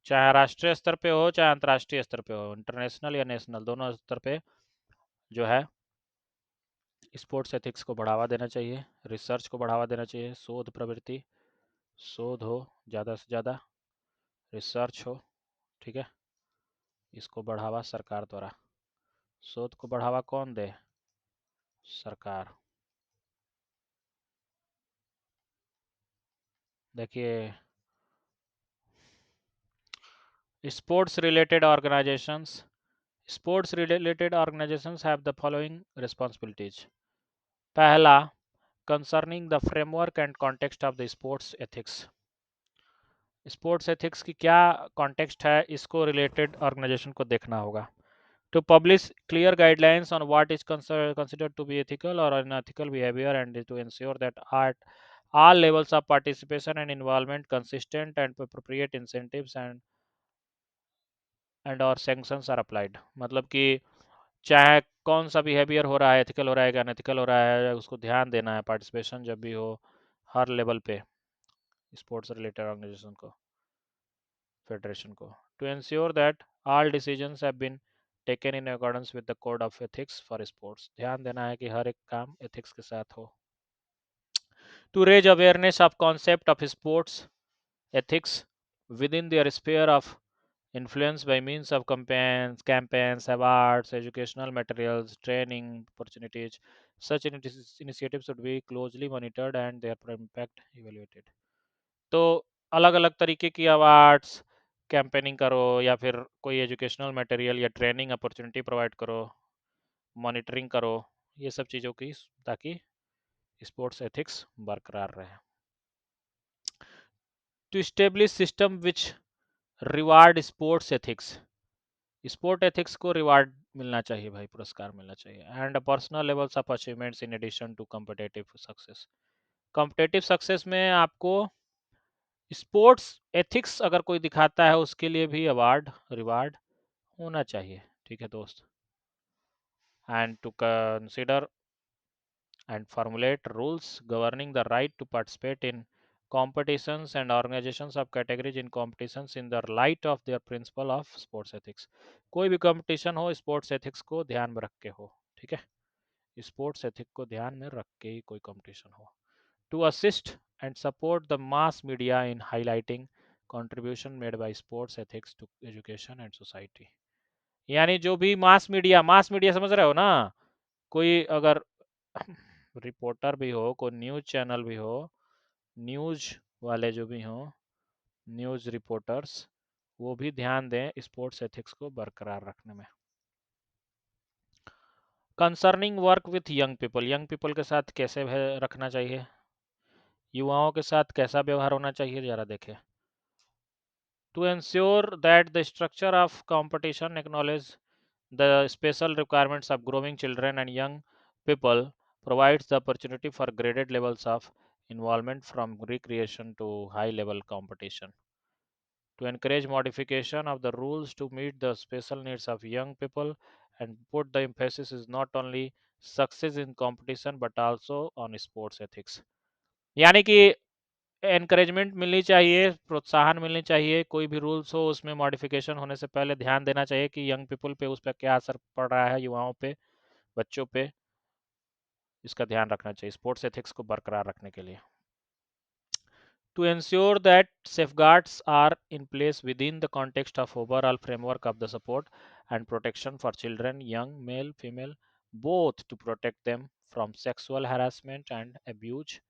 चाहे राष्ट्रीय स्तर पे हो चाहे अंतर्राष्ट्रीय स्तर पे हो, इंटरनेशनल या नेशनल, दोनों स्तर पे जो है स्पोर्ट्स एथिक्स को बढ़ावा देना चाहिए, रिसर्च को बढ़ावा देना चाहिए, शोध प्रवृत्ति, शोध हो ज़्यादा से ज़्यादा, रिसर्च हो, ठीक है। इसको बढ़ावा सरकार द्वारा, शोध को बढ़ावा कौन दे? सरकार। देखिए, sports related organisations have the following responsibilities. पहला, concerning the framework and context of the sports ethics. Sports ethics की क्या कॉन्टेक्स्ट है, इसको रिलेटेड ऑर्गेनाइजेशन को देखना होगा। To publish clear guidelines on what is considered to be ethical or unethical behavior and to ensure that at all levels of participation and involvement consistent and appropriate incentives and or sanctions are applied। मतलब कि चाहे कौन सा behaviour हो रहा है, ethical हो रहा है कि अनएथिकल हो रहा है, उसको ध्यान देना है। पार्टिसिपेशन जब भी हो हर लेवल पे स्पोर्ट्स रिलेटेड ऑर्गेनाइजेशन को, फेडरेशन को, to ensure that all decisions have been taken in accordance with the code of ethics for sports. ध्यान देना है कि हर एक काम एथिक्स के साथ हो। To raise awareness of concept of sports ethics within their sphere of influence by means of campaigns, awards, educational materials, training opportunities। Such initiatives should be closely monitored and their impact evaluated। तो अलग अलग तरीके की awards, campaigning करो या फिर कोई educational material या ट्रेनिंग अपॉर्चुनिटी प्रोवाइड करो, मॉनिटरिंग करो, ये सब चीज़ों की, ताकि स्पोर्ट्स एथिक्स बरकरार रहे। To establish system which reward sports ethics. Sport ethics को रिवार्ड मिलना चाहिए भाई, पुरस्कार मिलना चाहिए। And personal levels of achievements in addition to competitive success. Competitive success में आपको स्पोर्ट्स एथिक्स अगर कोई दिखाता है उसके लिए भी अवार्ड रिवार्ड होना चाहिए, ठीक है दोस्त। And to consider and formulate rules governing the right to participate in competitions and organizations of categories in competitions in the light of their principle of sports ethics। कोई भी कंपटीशन हो sports ethics को ध्यान में रख के हो, ठीक है। स्पोर्ट्स एथिक्स को ध्यान में रख के ही कोई कंपटीशन हो। To assist and support the mass media in highlighting contribution made by sports ethics to education and society. यानी जो भी मास मीडिया समझ रहे हो ना, कोई अगर रिपोर्टर भी हो, कोई न्यूज़ चैनल भी हो, न्यूज़ वाले जो भी हों, न्यूज़ रिपोर्टर्स, वो भी ध्यान दें स्पोर्ट्स एथिक्स को बरकरार रखने में। Concerning work with young people के साथ कैसे रखना चाहिए, युवाओं के साथ कैसा व्यवहार होना चाहिए, जरा देखें। To ensure that the structure of competition acknowledge the special requirements of growing children and young people, provides the opportunity for graded levels of involvement from recreation to high level competition। To encourage modification of the rules to meet the special needs of young people and put the emphasis is not only success in competition but also on sports ethics। यानी कि encouragement मिलनी चाहिए, प्रोत्साहन मिलनी चाहिए, कोई भी rules हो उसमें मॉडिफिकेशन होने से पहले ध्यान देना चाहिए कि यंग पीपल पे उस पर क्या असर पड़ रहा है, युवाओं पे, बच्चों पे, इसका ध्यान रखना चाहिए स्पोर्ट्स एथिक्स को बरकरार रखने के लिए। To ensure that safeguards are in place within the context of overall framework of the support and protection for children, young male, female, both to protect them from sexual harassment and abuse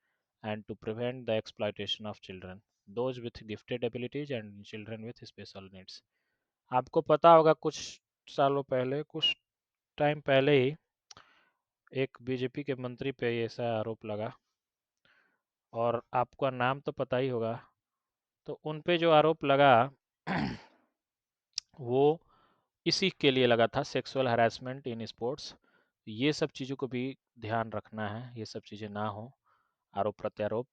and to prevent the exploitation of children, those with gifted abilities and children with special needs। आपको पता होगा कुछ सालों पहले, कुछ time पहले ही एक BJP के मंत्री पे ऐसा आरोप लगा, और आपका नाम तो पता ही होगा। तो उन पे जो आरोप लगा वो इसी के लिए लगा था, सेक्सुअल हरासमेंट इन स्पोर्ट्स। ये सब चीज़ों को भी ध्यान रखना है, ये सब चीज़ें ना हो, आरोप प्रत्यारोप।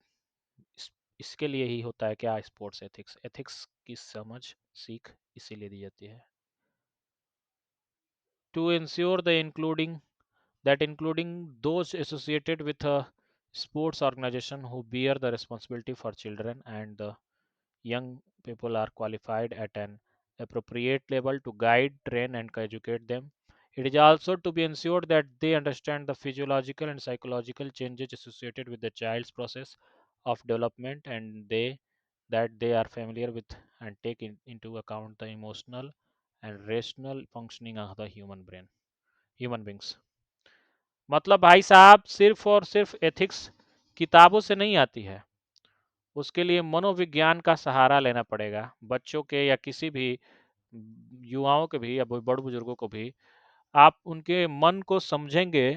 इस, इसके लिए ही होता है क्या, स्पोर्ट्स एथिक्स। एथिक्स की समझ, सीख इसीलिए दी जाती है। To ensure the including that including those associated with a sports organization who bear the responsibility for children and the young people are qualified at an appropriate level to guide, train, and educate them. It is also to be ensured that they understand the physiological and psychological changes associated with the child's process of development, and that they are familiar with and take into account the emotional and rational functioning of the human beings. मतलब भाई साहब, सिर्फ और सिर्फ ethics किताबों से नहीं आती है, उसके लिए मनोविज्ञान का सहारा लेना पड़ेगा। बच्चों के या किसी भी युवाओं के भी या बड़ बुजुर्गों को भी आप उनके मन को समझेंगे,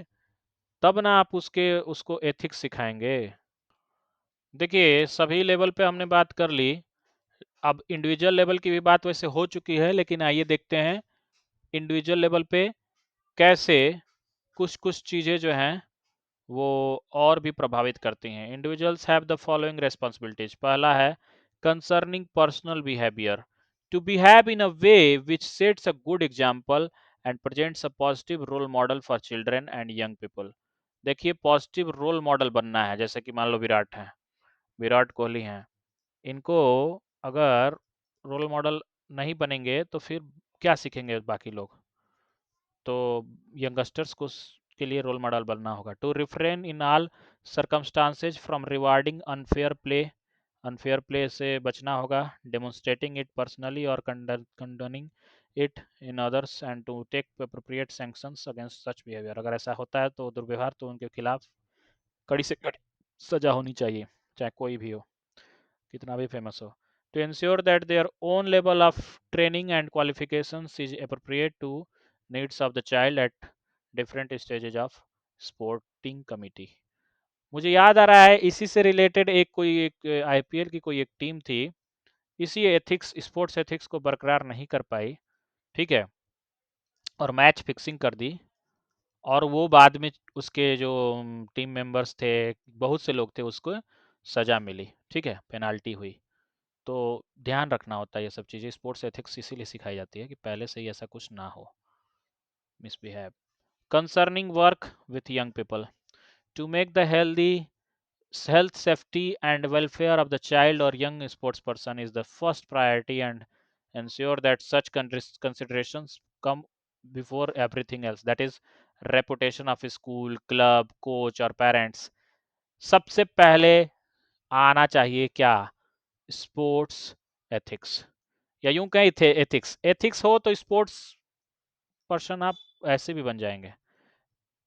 तब ना आप उसको एथिक्स सिखाएंगे। देखिए, सभी लेवल पे हमने बात कर ली, अब इंडिविजुअल लेवल की भी बात वैसे हो चुकी है, लेकिन आइए देखते हैं इंडिविजुअल लेवल पे कैसे कुछ कुछ चीज़ें जो हैं वो और भी प्रभावित करती हैं। Individuals have the following responsibilities. पहला है concerning personal behaviour, to behave in a way which sets a good example and presents a positive role model for children and young people. देखिए, पॉजिटिव रोल मॉडल बनना है, जैसे कि मान लो विराट कोहली हैं, इनको अगर रोल मॉडल नहीं बनेंगे तो फिर क्या सीखेंगे बाकी लोग। तो यंगस्टर्स को के लिए रोल मॉडल बनना होगा। To refrain in all circumstances from rewarding unfair play से बचना होगा, डेमोन्स्ट्रेटिंग इट पर्सनली और condoning it in others and to take appropriate sanctions against such behaviour. अगर ऐसा होता है तो दुर्व्यवहार, तो उनके खिलाफ कड़ी से कड़ी सजा होनी चाहिए, चाहे कोई भी हो, कितना भी फेमस हो। To ensure that their own level of training and qualifications is appropriate to needs of the child at different stages of sporting committee। मुझे याद आ रहा है, इसी से रिलेटेड एक आईपीएल की कोई एक टीम थी, इसी एथिक्स, स्पोर्ट्स एथिक्स को बरकरार नहीं कर पाई, ठीक है, और मैच फिक्सिंग कर दी, और वो बाद में उसके जो टीम मेंबर्स थे, बहुत से लोग थे, उसको सजा मिली, ठीक है, पेनाल्टी हुई। तो ध्यान रखना होता है ये सब चीज़ें, स्पोर्ट्स एथिक्स इसीलिए सिखाई जाती है कि पहले से ही ऐसा कुछ ना हो, misbehave. Concerning work with young people, to make the health, safety, and welfare of the child or young sports person is the first priority, and ensure that such considerations come before everything else, that is reputation of school, club, coach और parents। सबसे पहले आना चाहिए क्या, sports ethics, या यूं कहें थे एथिक्स। एथिक्स हो तो स्पोर्ट्स पर्सन आप ऐसे भी बन जाएंगे,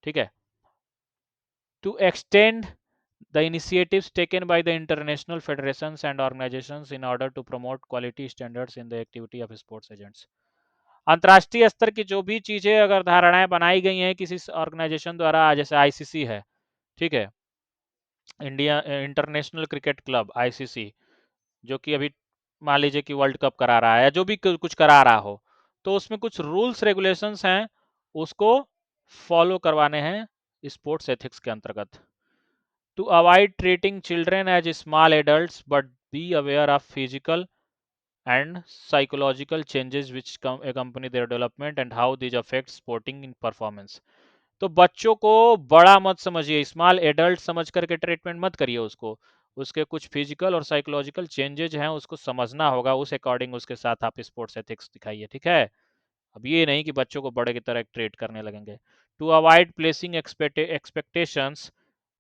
ठीक है। To extend the initiatives taken by the international federations and organizations in order to promote quality standards in the activity of sports agents। अंतर्राष्ट्रीय स्तर की जो भी चीजें अगर धारणाएं बनाई गई हैं किसी ऑर्गेनाइजेशन द्वारा, जैसे आईसीसी है, ठीक है, India international cricket club ICC, जो कि अभी मान लीजिए कि वर्ल्ड कप करा रहा है या जो भी कुछ करा रहा हो, तो उसमें कुछ रूल्स रेगुलेशंस हैं, उसको फॉलो करवाने हैं स्पोर्ट्स एथिक्स के अंतर्गत। To avoid treating children as small adults, but be aware of physical and psychological changes which accompany their development and how these affect sporting in performance। तो बच्चों को बड़ा मत समझिए, स्मॉल एडल्ट समझ करके ट्रीटमेंट मत करिए उसको, उसके कुछ फिजिकल और साइकोलॉजिकल चेंजेज हैं, उसको समझना होगा, उस अकॉर्डिंग उसके साथ आप स्पोर्ट्स एथिक्स दिखाइए, ठीक है। अब ये नहीं कि बच्चों को बड़े की तरह ट्रीट करने लगेंगे। टू अवॉइड प्लेसिंग एक्सपेक्टेशंस,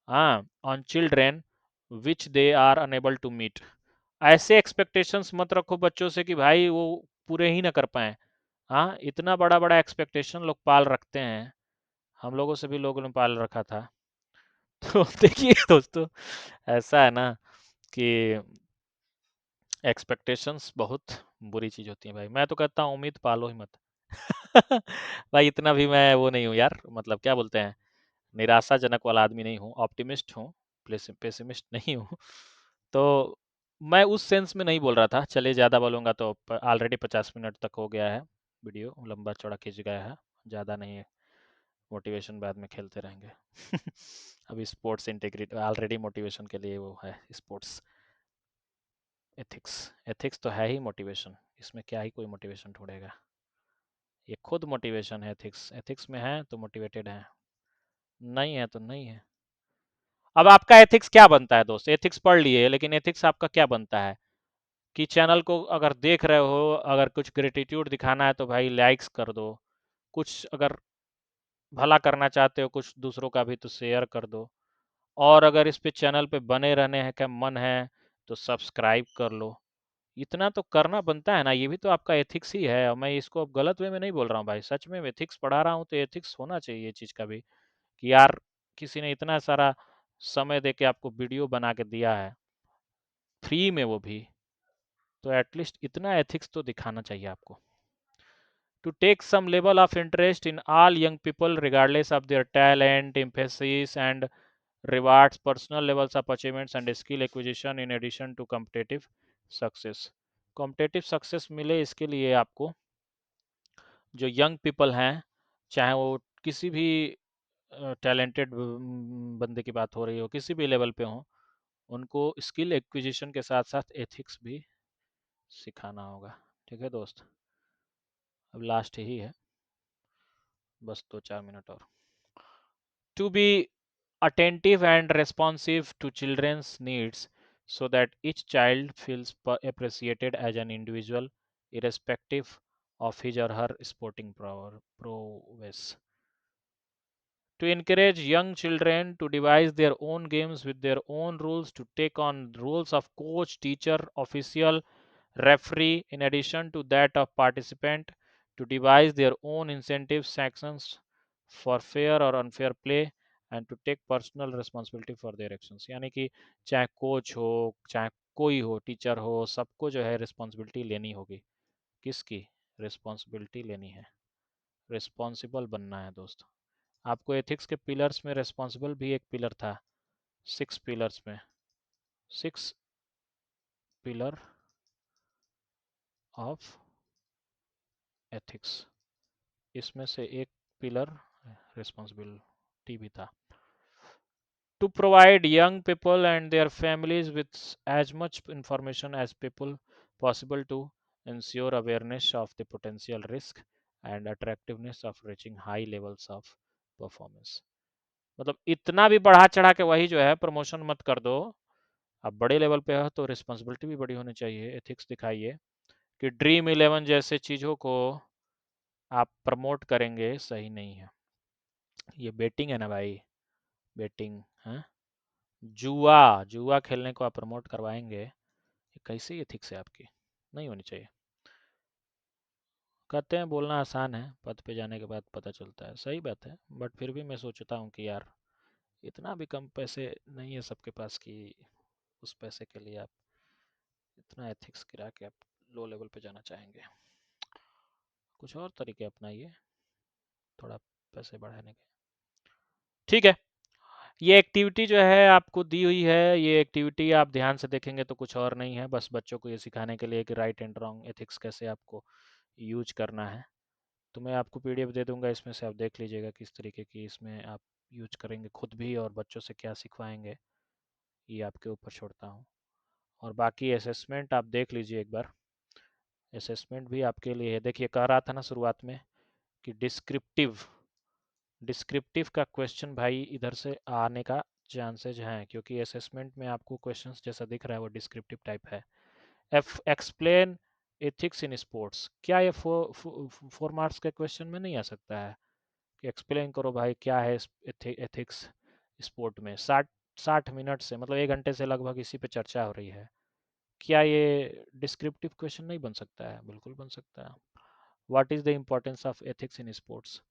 हाँ, on children which they are unable to meet. ऐसे एक्सपेक्टेशंस मत रखो बच्चों से कि भाई वो पूरे ही ना कर पाए। हाँ, इतना बड़ा बड़ा एक्सपेक्टेशन लोग पाल रखते हैं, हम लोगों से भी लोगों ने पाल रखा था। तो देखिए दोस्तों, ऐसा है ना कि एक्सपेक्टेशंस बहुत बुरी चीज होती है भाई। मैं तो कहता हूँ उम्मीद पालो ही मत। भाई इतना भी मैं वो नहीं हूँ यार, मतलब क्या बोलते हैं, निराशाजनक वाला आदमी नहीं हूँ, ऑप्टिमिस्ट हूँ, पेसिमिस्ट नहीं हूँ। तो मैं उस सेंस में नहीं बोल रहा था, चलिए ज़्यादा बोलूँगा तो ऑलरेडी 50 मिनट तक हो गया है। वीडियो लंबा चौड़ा खींच गया है, ज़्यादा नहीं है, मोटिवेशन बाद में खेलते रहेंगे। अभी स्पोर्ट्स इंटीग्रिटी ऑलरेडी मोटिवेशन के लिए वो है, स्पोर्ट्स एथिक्स। एथिक्स तो है ही मोटिवेशन, इसमें क्या ही कोई मोटिवेशन ढूंढेगा, ये खुद मोटिवेशन है। एथिक्स एथिक्स में है तो मोटिवेटेड है, नहीं है तो नहीं है। अब आपका एथिक्स क्या बनता है दोस्त? एथिक्स पढ़ लिए, लेकिन एथिक्स आपका क्या बनता है कि चैनल को अगर देख रहे हो, अगर कुछ ग्रेटिट्यूड दिखाना है तो भाई लाइक्स कर दो, कुछ अगर भला करना चाहते हो कुछ दूसरों का भी तो शेयर कर दो, और अगर इस पे चैनल पे बने रहने हैं का मन है तो सब्सक्राइब कर लो। इतना तो करना बनता है ना, ये भी तो आपका एथिक्स ही है। और मैं इसको अब गलत वे में नहीं बोल रहा हूँ भाई, सच में एथिक्स पढ़ा रहा हूँ तो एथिक्स होना चाहिए ये चीज़ का भी, कि यार किसी ने इतना सारा समय दे के आपको वीडियो बना के दिया है फ्री में, वो भी, तो एटलीस्ट इतना एथिक्स तो दिखाना चाहिए आपको। To take some level of interest in all young people regardless of their talent, emphasis and rewards personal levels of achievements and skill acquisition in addition to competitive success। Competitive success मिले इसके लिए आपको जो young people हैं, चाहे वो किसी भी टैलेंटेड बंदे की बात हो रही हो, किसी भी लेवल पे हो, उनको स्किल एक्विजिशन के साथ साथ एथिक्स भी सिखाना होगा। ठीक है दोस्त, अब लास्ट ही है, बस 2-4 मिनट और। To be attentive and responsive to children's needs so that each child feels appreciated as an individual irrespective of his or her sporting prowess, to encourage young children to devise their own games with their own rules, to take on roles of coach, teacher, official, referee in addition to that of participant, to devise their own incentive sanctions for fair or unfair play and to take personal responsibility for their actions। यानी कि चाहे coach हो, चाहे कोई हो, teacher हो, सबको जो है रिस्पॉन्सिबिलिटी लेनी होगी। किसकी रिस्पॉन्सिबिलिटी लेनी है? रिस्पॉन्सिबल बनना है दोस्त। आपको एथिक्स के पिलर्स में रिस्पॉन्सिबल भी एक पिलर था, 6 पिलर्स में, 6 पिलर ऑफ एथिक्स, इसमें से एक पिलर रिस्पॉन्सिबिलिटी भी था। To provide young people and their families with as much information as people possible to ensure awareness of the potential risk and attractiveness of reaching high levels of performance। मतलब इतना भी बढ़ा चढ़ा के वही जो है प्रमोशन मत कर दो। अब बड़े लेवल पे हो तो रिस्पॉन्सिबिलिटी भी बड़ी होनी चाहिए, एथिक्स दिखाइए कि ड्रीम 11 जैसे चीज़ों को आप प्रमोट करेंगे, सही नहीं है। ये बेटिंग है ना भाई, बेटिंग है, जुआ, जुआ खेलने को आप प्रमोट करवाएंगे, ये कैसी एथिक्स है आपकी? नहीं होनी चाहिए। कहते हैं बोलना आसान है, पद पे जाने के बाद पता चलता है, सही बात है, बट फिर भी मैं सोचता हूँ कि यार इतना भी कम पैसे नहीं है सबके पास कि उस पैसे के लिए आप इतना एथिक्स गिरा के आप लो लेवल पे जाना चाहेंगे। कुछ और तरीके अपनाइए थोड़ा पैसे बढ़ाने के। ठीक है, ये एक्टिविटी जो है आपको दी हुई है, ये एक्टिविटी आप ध्यान से देखेंगे तो कुछ और नहीं है, बस बच्चों को ये सिखाने के लिए कि राइट एंड रॉन्ग एथिक्स कैसे आपको यूज करना है। तो मैं आपको पीडीएफ दे दूंगा, इसमें से आप देख लीजिएगा किस तरीके की इसमें आप यूज करेंगे खुद भी, और बच्चों से क्या सिखवाएंगे ये आपके ऊपर छोड़ता हूँ। और बाकी असेसमेंट आप देख लीजिए एक बार, असेसमेंट भी आपके लिए है। देखिए कह रहा था ना शुरुआत में कि डिस्क्रिप्टिव, डिस्क्रिप्टिव का क्वेश्चन भाई इधर से आने का चांसेज हैं, क्योंकि असेसमेंट में आपको क्वेश्चंस जैसा दिख रहा है वो डिस्क्रिप्टिव टाइप है। एक्सप्लेन एथिक्स इन स्पोर्ट्स, क्या ये 4 मार्क्स के क्वेश्चन में नहीं आ सकता है कि एक्सप्लेन करो भाई क्या है एथिक्स स्पोर्ट में? 60 मिनट से मतलब 1 घंटे से लगभग इसी पे चर्चा हो रही है, क्या ये डिस्क्रिप्टिव क्वेश्चन नहीं बन सकता है? बिल्कुल बन सकता है। What is the importance of ethics in sports,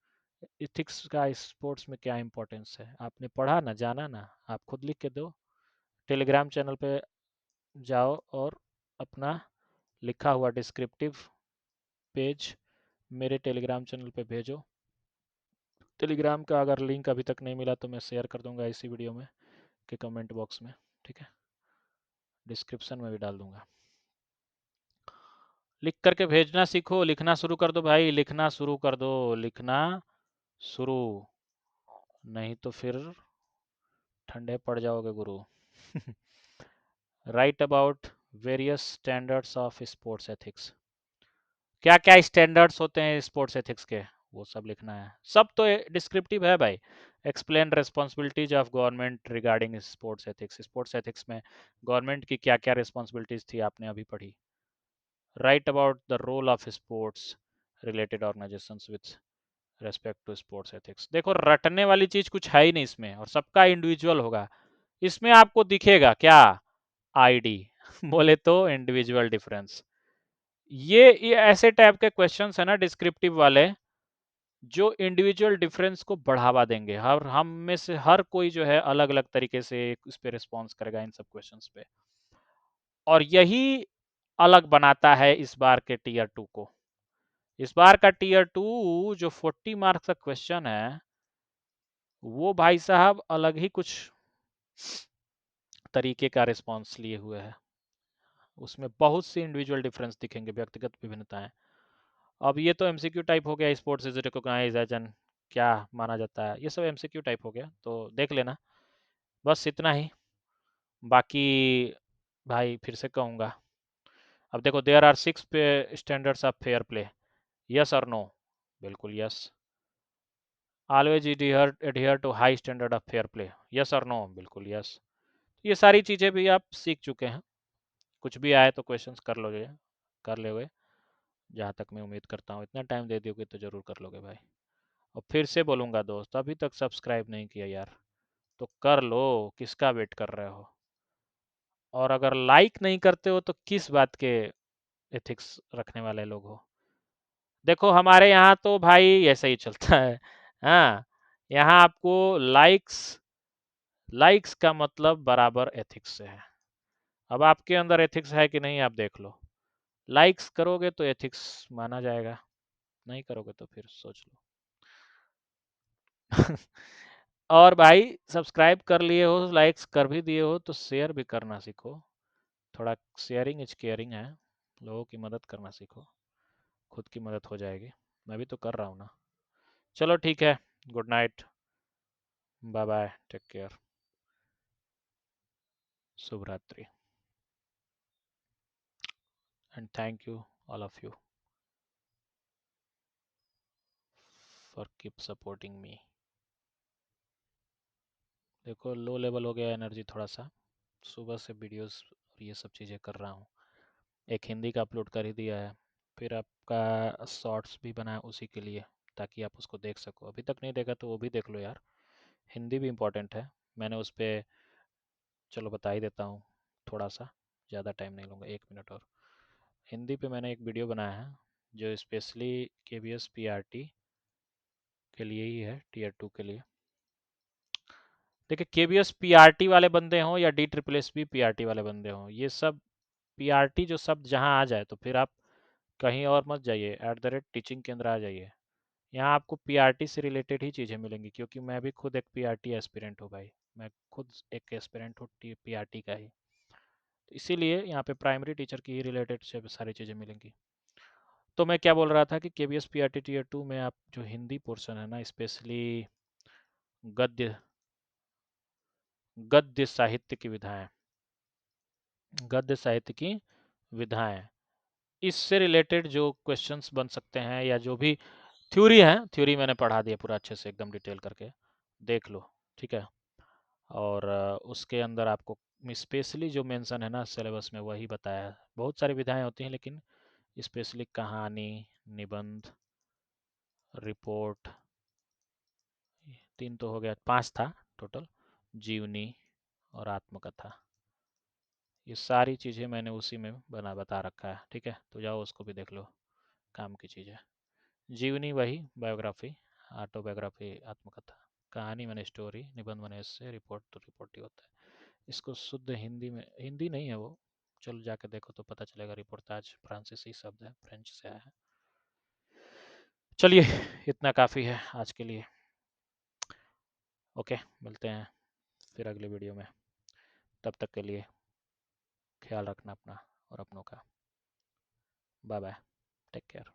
ethics का स्पोर्ट्स में क्या इंपॉर्टेंस है? आपने पढ़ा ना, जाना ना, आप खुद लिख के दो, टेलीग्राम चैनल पे जाओ और अपना लिखा हुआ डिस्क्रिप्टिव पेज मेरे टेलीग्राम चैनल पे भेजो। टेलीग्राम का अगर लिंक अभी तक नहीं मिला तो मैं शेयर कर दूंगा इसी वीडियो में के कमेंट बॉक्स में, ठीक है, डिस्क्रिप्शन में भी डाल दूंगा। लिख करके भेजना सीखो, लिखना शुरू कर दो भाई, लिखना शुरू कर दो, लिखना शुरू, नहीं तो फिर ठंडे पड़ जाओगे गुरु। Right about various standards of sports ethics. क्या क्या स्टैंडर्ड्स होते हैं स्पोर्ट्स एथिक्स के, वो सब लिखना है। सब तो डिस्क्रिप्टिव है भाई। Explain responsibilities of government regarding sports ethics. Sports ethics में गवर्नमेंट की क्या क्या रिस्पॉन्सिबिलिटीज थी आपने अभी पढ़ी। Write about the role of sports related organisations with respect to sports ethics. देखो रटने वाली चीज कुछ है ही नहीं इसमें, और सबका इंडिविजुअल होगा। इसमें आपको दिखेगा क्या, आईडी बोले तो इंडिविजुअल डिफरेंस। ये ऐसे टाइप के क्वेश्चंस है ना डिस्क्रिप्टिव वाले, जो इंडिविजुअल डिफरेंस को बढ़ावा देंगे। हर हम में से हर कोई जो है अलग अलग तरीके से इस पे रिस्पॉन्स करेगा इन सब क्वेश्चंस पे, और यही अलग बनाता है इस बार के टीयर टू को। इस बार का टीयर टू जो 40 मार्क्स का क्वेश्चन है, वो भाई साहब अलग ही कुछ तरीके का रिस्पॉन्स लिए हुए है। उसमें बहुत सी इंडिविजुअल डिफरेंस दिखेंगे, व्यक्तिगत विभिन्नताएं। अब ये तो एमसीक्यू टाइप हो गया, sports is recognise as an क्या माना जाता है, ये सब एमसीक्यू टाइप हो गया, तो देख लेना। बस इतना ही। बाकी भाई फिर से कहूँगा, अब देखो there are 6 standards of fair play, yes और नो, बिल्कुल yes. Always adhere to high standard of fair play, yes और नो, बिल्कुल यस। ये सारी चीज़ें भी आप सीख चुके हैं, कुछ भी आए तो क्वेश्चंस कर लोगे। जहाँ तक मैं उम्मीद करता हूँ इतना टाइम दे दोगे तो ज़रूर कर लोगे भाई। और फिर से बोलूँगा दोस्त, अभी तक सब्सक्राइब नहीं किया यार, तो कर लो, किसका वेट कर रहे हो। और अगर लाइक नहीं करते हो तो किस बात के एथिक्स रखने वाले लोग हो। देखो हमारे यहाँ तो भाई ऐसा ही चलता है। हाँ, यहाँ आपको लाइक्स लाइक्स का मतलब बराबर एथिक्स से है। अब आपके अंदर एथिक्स है कि नहीं आप देख लो। लाइक्स करोगे तो एथिक्स माना जाएगा, नहीं करोगे तो फिर सोच लो। और भाई सब्सक्राइब कर लिए हो, लाइक्स कर भी दिए हो, तो शेयर भी करना सीखो। थोड़ा शेयरिंग इज केयरिंग है, लोगों की मदद करना सीखो, खुद की मदद हो जाएगी। मैं भी तो कर रहा हूँ ना। चलो ठीक है, good night, bye bye, take care, शुभ रात्रि, and thank you all of you for keep supporting me. देखो लो लेवल हो गया एनर्जी थोड़ा सा, सुबह से वीडियोस और ये सब चीज़ें कर रहा हूँ। एक हिंदी का अपलोड कर ही दिया है, फिर आपका शॉर्ट्स भी बना है उसी के लिए, ताकि आप उसको देख सको। अभी तक नहीं देखा तो वो भी देख लो यार, हिंदी भी इम्पोर्टेंट है। मैंने उस पर, चलो बता ही देता हूँ थोड़ा सा, ज़्यादा टाइम नहीं लूँगा, 1 मिनट और। हिंदी पे मैंने एक वीडियो बनाया है जो स्पेशली केवीएस पीआरटी के लिए ही है, टीयर टू के लिए। देखिए केवीएस पीआरटी वाले बंदे हों या D triple S B PRT वाले बंदे हों, ये सब पीआरटी जो शब्द जहाँ आ जाए तो फिर आप कहीं और मत जाइए, @टीचिंग केंद्र आ जाइए। यहाँ आपको पीआरटी से रिलेटेड ही चीज़ें मिलेंगी, क्योंकि मैं भी खुद एक पीआरटी एस्पिरेंट हूँ भाई। मैं खुद एक एस्पिरेंट हूँ पीआरटी का ही, तो इसीलिए यहाँ पे प्राइमरी टीचर की ही रिलेटेड से सारी चीज़ें मिलेंगी। तो मैं क्या बोल रहा था कि केवीएस पीआरटी टीयर टू में आप जो हिंदी पोर्शन है ना, स्पेशली गद्य गद्य साहित्य की विधाएं, गद्य साहित्य की विधाएं, इससे रिलेटेड जो क्वेश्चंस बन सकते हैं, या जो भी थ्योरी है, थ्योरी मैंने पढ़ा दिया पूरा अच्छे से एकदम डिटेल करके, देख लो, ठीक है। और उसके अंदर आपको स्पेशली जो मेंशन है ना सिलेबस में, वही बताया है। बहुत सारी विधाएं होती हैं, लेकिन स्पेशली कहानी, निबंध, रिपोर्ट, 3 तो हो गया, 5 था टोटल, जीवनी और आत्मकथा, ये सारी चीज़ें मैंने उसी में बता रखा है, ठीक है। तो जाओ उसको भी देख लो, काम की चीज़ है। जीवनी वही बायोग्राफी, ऑटोबायोग्राफी, आत्मकथा। कहानी मैंने स्टोरी, निबंध मैंने इससे, रिपोर्ट तो रिपोर्ट ही होता है। इसको शुद्ध हिंदी में, हिंदी नहीं है वो, चलो जाके देखो तो पता चलेगा। रिपोर्टाज फ्रांसीसी शब्द है, फ्रेंच से आया है। चलिए इतना काफ़ी है आज के लिए, ओके, मिलते हैं फिर अगले वीडियो में। तब तक के लिए ख्याल रखना अपना और अपनों का। Bye bye, take care.